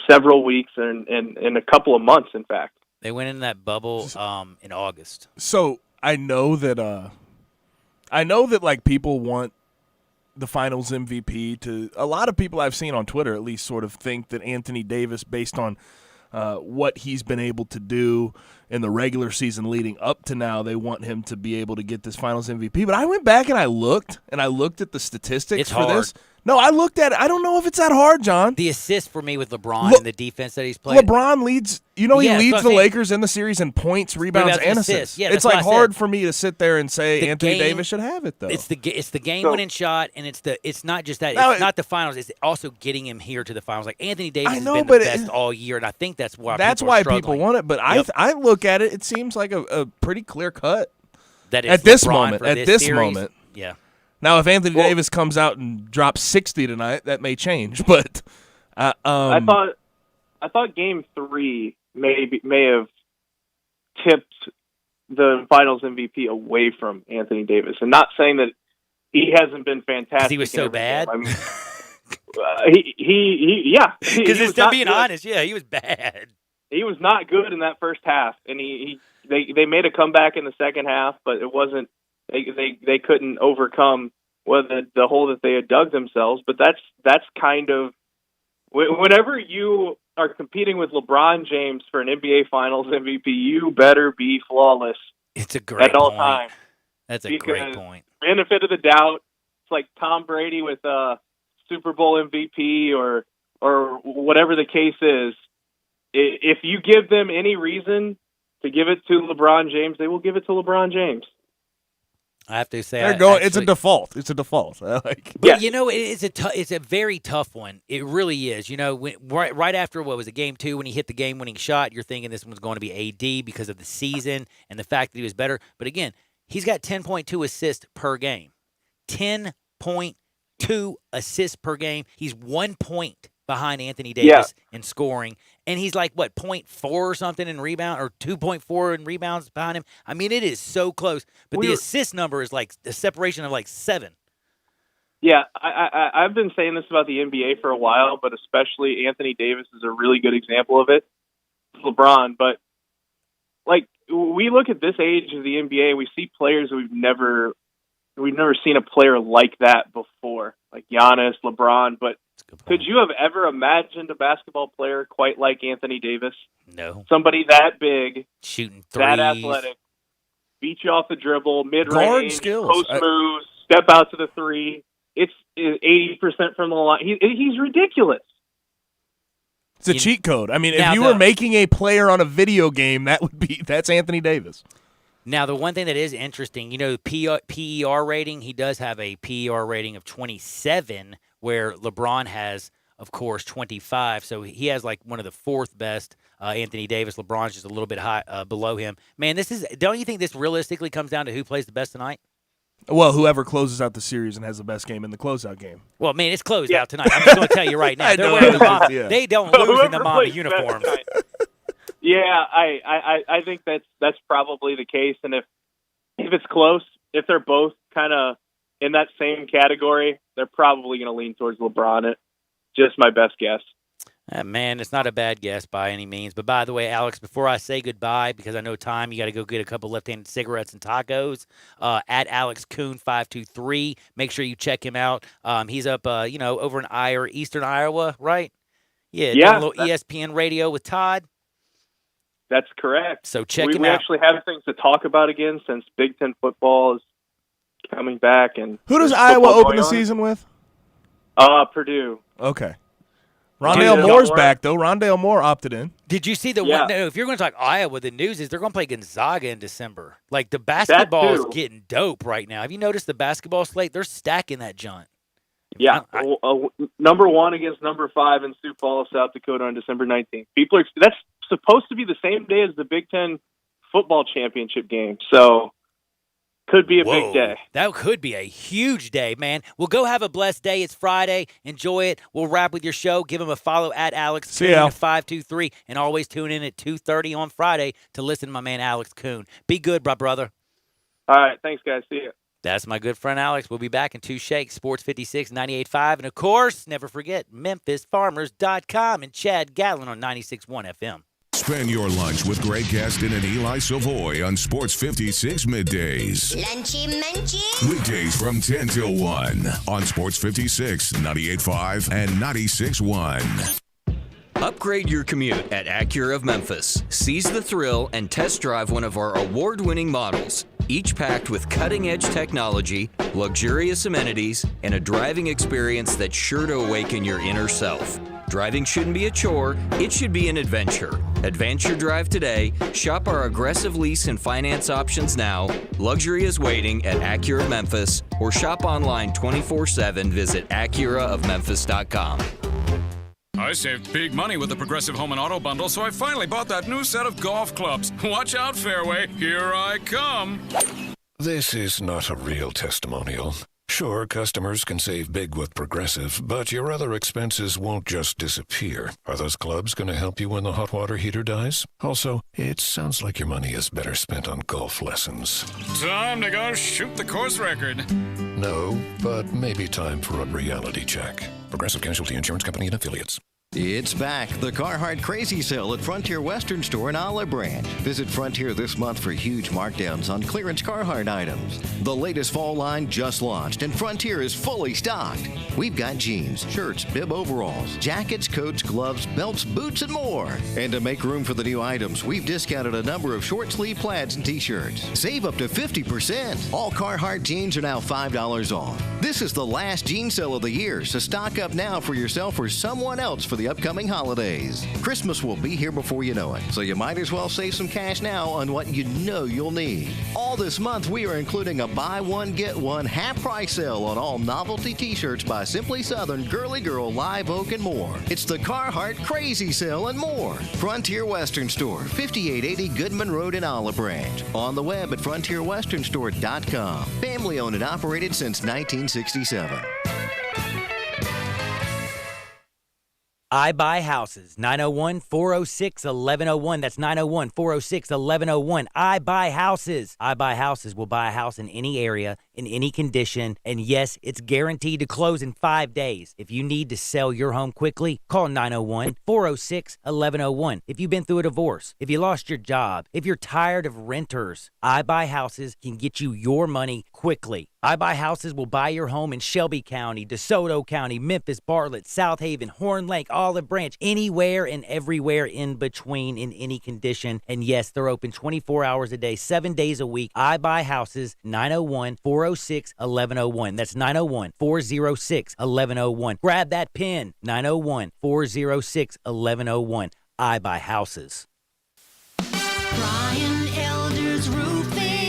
several weeks and a couple of months, in fact. They went in that bubble in August. So I know that like people want the Finals MVP to. A lot of people I've seen on Twitter, at least, sort of think that Anthony Davis, based on what he's been able to do in the regular season leading up to now, they want him to be able to get this Finals MVP. But I went back and I looked at the statistics for this. No, I looked at it. I don't know if it's that hard, John. The assist for me with LeBron and the defense that he's playing. LeBron leads. He leads the Lakers in the series in points, rebounds, and assists. Yeah, it's like hard for me to sit there and say Anthony Davis should have it, though. It's the game-winning shot, and it's not just that. It's not the finals. It's also getting him here to the finals. Like Anthony Davis has been the best all year, and I think that's why people want it. But I look at it. It seems like a pretty clear cut. That is at this moment. Yeah. Now, if Anthony Davis comes out and drops 60 tonight, that may change. But I thought Game 3 may have tipped the Finals MVP away from Anthony Davis, and not saying that he hasn't been fantastic. He was so bad. I mean, yeah. Because it's still being honest. Yeah, he was bad. He was not good in that first half, and they made a comeback in the second half, but it wasn't. They couldn't overcome the hole that they had dug themselves. But that's kind of whenever you are competing with LeBron James for an NBA Finals MVP, you better be flawless. It's a great at all point. times. That's a great point. Benefit of the doubt. It's like Tom Brady with Super Bowl MVP or whatever the case is. If you give them any reason to give it to LeBron James, they will give it to LeBron James. I have to say, it's a default. It's a default. But it's a very tough one. It really is. Right after Game 2 when he hit the game-winning shot, you're thinking this one's going to be AD because of the season and the fact that he was better. But again, he's got 10.2 assists per game. 10.2 assists per game. He's 1 point behind Anthony Davis in scoring. And he's like, 0.4 or something in rebound, or 2.4 in rebounds behind him. I mean, it is so close. But the assist number is like a separation of 7. Yeah, I've been saying this about the NBA for a while, but especially Anthony Davis is a really good example of it. LeBron, but we look at this age of the NBA, we see players we've never seen a player like that before, like Giannis, LeBron, but could you have ever imagined a basketball player quite like Anthony Davis? No. Somebody that big, shooting threes, that athletic, beat you off the dribble, mid-range, skills, post moves, step out to the three. It's 80% from the line. He's ridiculous. It's a cheat code. I mean, if you were making a player on a video game, that's Anthony Davis. Now, the one thing that is interesting, PER rating, he does have a PER rating of 27, where LeBron has, of course, 25. So he has like one of the fourth best. Anthony Davis, LeBron's just a little bit high below him. Man, don't you think this realistically comes down to who plays the best tonight? Well, whoever closes out the series and has the best game in the closeout game. Well, man, it's closed out tonight. I'm just going to tell you right now. They're wearing the Mamba. Yeah. They don't lose in the Mamba uniforms. Yeah, I think that's probably the case. And if it's close, if they're both kind of in that same category, they're probably going to lean towards LeBron. Just my best guess. Man, it's not a bad guess by any means. But by the way, Alex, before I say goodbye, because I know time, you got to go get a couple left-handed cigarettes and tacos. At Alex Kuhn 523, make sure you check him out. He's up, over in Eastern Iowa, right? Yeah. Doing a little ESPN radio with Todd. That's correct. So check him out. We actually have things to talk about again since Big Ten football is coming back. And who does Iowa open the season with? Purdue. Okay. Rondale Moore's back, though. Rondale Moore opted in. Did you see one? No, if you're going to talk Iowa, the news is they're going to play Gonzaga in December. Like, the basketball is getting dope right now. Have you noticed the basketball slate? They're stacking that junk. Yeah. Number 1 against number 5 in Sioux Falls, South Dakota on December 19th. That's supposed to be the same day as the Big Ten football championship game. So could be a big day. That could be a huge day, man. Well, go have a blessed day. It's Friday. Enjoy it. We'll wrap with your show. Give him a follow at Alex Kuhn 523, and always tune in at 2:30 on Friday to listen to my man Alex Kuhn. Be good, brother. All right. Thanks, guys. See you. That's my good friend Alex. We'll be back in 2 shakes, Sports 56, 98.5. And, of course, never forget, MemphisFarmers.com and Chad Gatlin on 96.1 FM. Spend your lunch with Greg Gaston and Eli Savoy on Sports 56 Middays. Lunchy munchy. Weekdays from 10 till 1 on Sports 56, 98.5, and 96.1. Upgrade your commute at Acura of Memphis. Seize the thrill and test drive one of our award-winning models, each packed with cutting-edge technology, luxurious amenities, and a driving experience that's sure to awaken your inner self. Driving shouldn't be a chore, it should be an adventure. Advance your drive today, shop our aggressive lease and finance options now, luxury is waiting at Acura of Memphis, or shop online 24/7, visit AcuraofMemphis.com. I saved big money with the Progressive Home and Auto Bundle, so I finally bought that new set of golf clubs. Watch out, Fairway, here I come. This is not a real testimonial. Sure, customers can save big with Progressive, but your other expenses won't just disappear. Are those clubs going to help you when the hot water heater dies? Also, it sounds like your money is better spent on golf lessons. Time to go shoot the course record. No, but maybe time for a reality check. Progressive Casualty Insurance Company and Affiliates. It's back. The Carhartt Crazy Sale at Frontier Western Store in Olive Branch. Visit Frontier this month for huge markdowns on clearance Carhartt items. The latest fall line just launched, and Frontier is fully stocked. We've got jeans, shirts, bib overalls, jackets, coats, gloves, belts, boots, and more. And to make room for the new items, we've discounted a number of short sleeve plaids and t-shirts. Save up to 50%. All Carhartt jeans are now $5 off. This is the last jean sale of the year, so stock up now for yourself or someone else for the upcoming holidays. Christmas will be here before you know it, so you might as well save some cash now on what you know you'll need. All this month, we are including a buy one, get one half price sale on all novelty t-shirts by Simply Southern, Girly Girl, Live Oak, and more. It's the Carhartt Crazy Sale and more. Frontier Western Store, 5880 Goodman Road in Olive Branch. On the web at frontierwesternstore.com. Family owned and operated since 1967. I Buy Houses, 901-406-1101. That's 901-406-1101. I Buy Houses. I Buy Houses will buy a house in any area, in any condition, and yes, it's guaranteed to close in 5 days. If you need to sell your home quickly, call 901-406-1101. If you've been through a divorce, if you lost your job, if you're tired of renters, I Buy Houses can get you your money quickly. I Buy Houses will buy your home in Shelby County, DeSoto County, Memphis, Bartlett, South Haven, Horn Lake, Olive Branch, anywhere and everywhere in between in any condition. And yes, they're open 24 hours a day, 7 days a week. I Buy Houses, 901-406-1101. That's 901-406-1101. Grab that pen, 901-406-1101. I Buy Houses. Brian Elder's Roofing.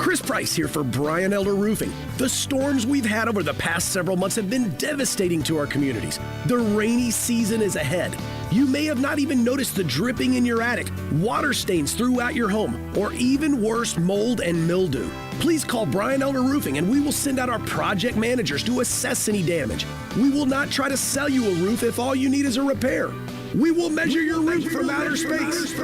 Chris Price here for Brian Elder Roofing. The storms we've had over the past several months have been devastating to our communities. The rainy season is ahead. You may have not even noticed the dripping in your attic, water stains throughout your home, or even worse, mold and mildew. Please call Brian Elder Roofing and we will send out our project managers to assess any damage. We will not try to sell you a roof if all you need is a repair. We will measure your roof from outer space.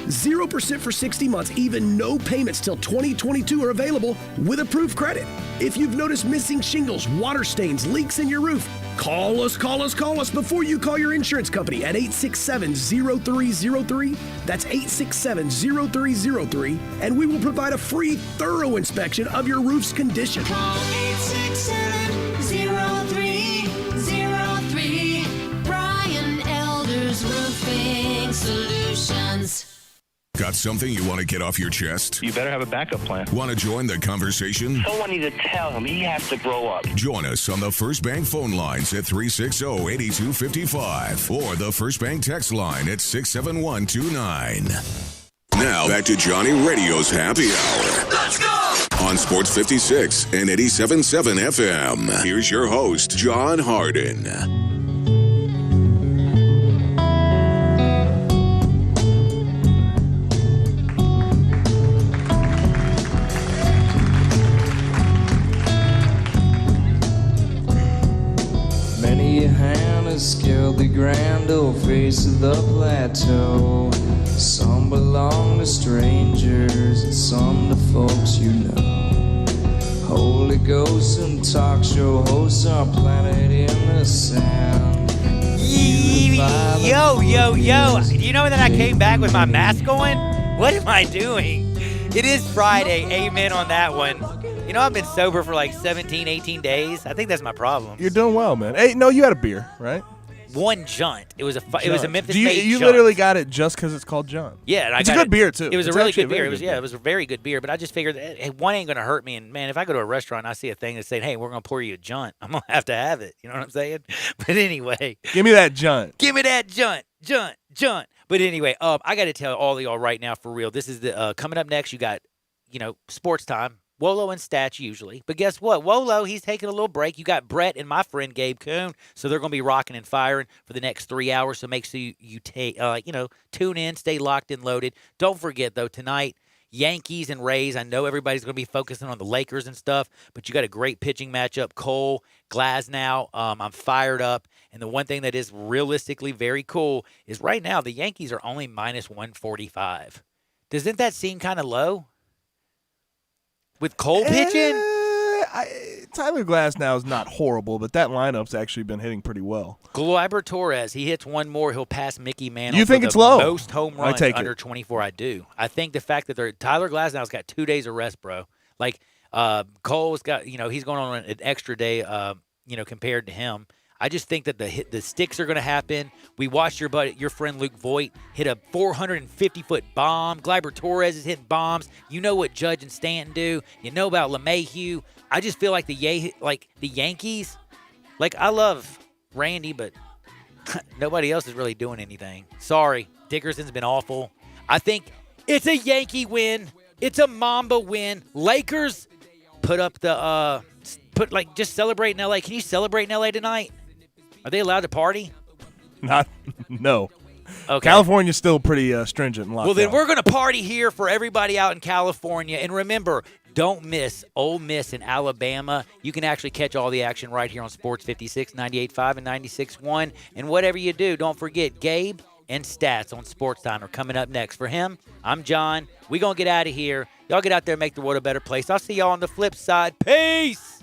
0% for 60 months, even no payments till 2022 are available with approved credit. If you've noticed missing shingles, water stains, leaks in your roof, call us before you call your insurance company at 867-0303. That's 867-0303, and we will provide a free, thorough inspection of your roof's condition. Call 867-0303. Brian Elder's Roofing Solutions. Got something you want to get off your chest? You better have a backup plan. Want to join the conversation? Someone needs to tell him he has to grow up. Join us on the First Bank phone lines at 360-8255 or the First Bank text line at 67129. Now back to Johnny Radio's Happy Hour. Let's go! On Sports 56 and 87.7 FM. Here's your host, John Harden. Many a hand has scaled the grand old face of the plateau. Some belong to strangers and some to folks you know. Holy Ghost and talk show hosts are planted in the sand. Yo. You know that I came back with my mask on? What am I doing? It is Friday. Amen on that one. You know, I've been sober for like 17, 18 days. I think that's my problem. You're doing well, man. Hey, no, you had a beer, right? One Junt. It was a Memphis You Junt. literally got it just because it's called Junt. Yeah, and it's a good beer too. It was It's a really actually good beer. very It was a very good beer. But I just figured that hey, one ain't gonna hurt me. And man, if I go to a restaurant and I see a thing that's saying, "Hey, we're gonna pour you a Junt," I'm gonna have to have it. You know what I'm saying? But anyway, Give me that Junt. give me that Junt. But anyway, I got to tell all of y'all right now for real. This is the coming up next. You got sports time. Wolo and Stats usually. But guess what? Wolo, he's taking a little break. You got Brett and my friend Gabe Kuhn. So they're going to be rocking and firing for the next 3 hours. So make sure you tune in, stay locked and loaded. Don't forget, though, tonight, Yankees and Rays. I know everybody's going to be focusing on the Lakers and stuff, but you got a great pitching matchup. Cole, Glasnow. I'm fired up. And the one thing that is realistically very cool is right now the Yankees are only minus 145. Doesn't that seem kind of low? With Cole pitching? Tyler Glasnow is not horrible, but that lineup's actually been hitting pretty well. Gleyber Torres, he hits one more, he'll pass Mickey Mantle. You think for it's the low? Most home runs under it. 24. I do. I think the fact that Tyler Glasnow's got 2 days of rest, bro. Like Cole's got, he's going on an extra day, compared to him. I just think that the sticks are going to happen. We watched your friend Luke Voigt hit a 450-foot bomb. Gleyber Torres is hitting bombs. You know what Judge and Stanton do. You know about LeMahieu. I just feel like the Yankees. Like I love Randy, but nobody else is really doing anything. Sorry, Dickerson's been awful. I think it's a Yankee win. It's a Mamba win. Lakers put up the just celebrate in LA. Can you celebrate in LA tonight? Are they allowed to party? No. Okay. California's still pretty stringent and locked Well, then down. we're going to party here for everybody out in California. And remember, don't miss Ole Miss in Alabama. You can actually catch all the action right here on Sports 56, 98.5, and 96.1. And whatever you do, don't forget Gabe and Stats on Sports Time are coming up next. For him, I'm John. We're going to get out of here. Y'all get out there and make the world a better place. I'll see y'all on the flip side. Peace!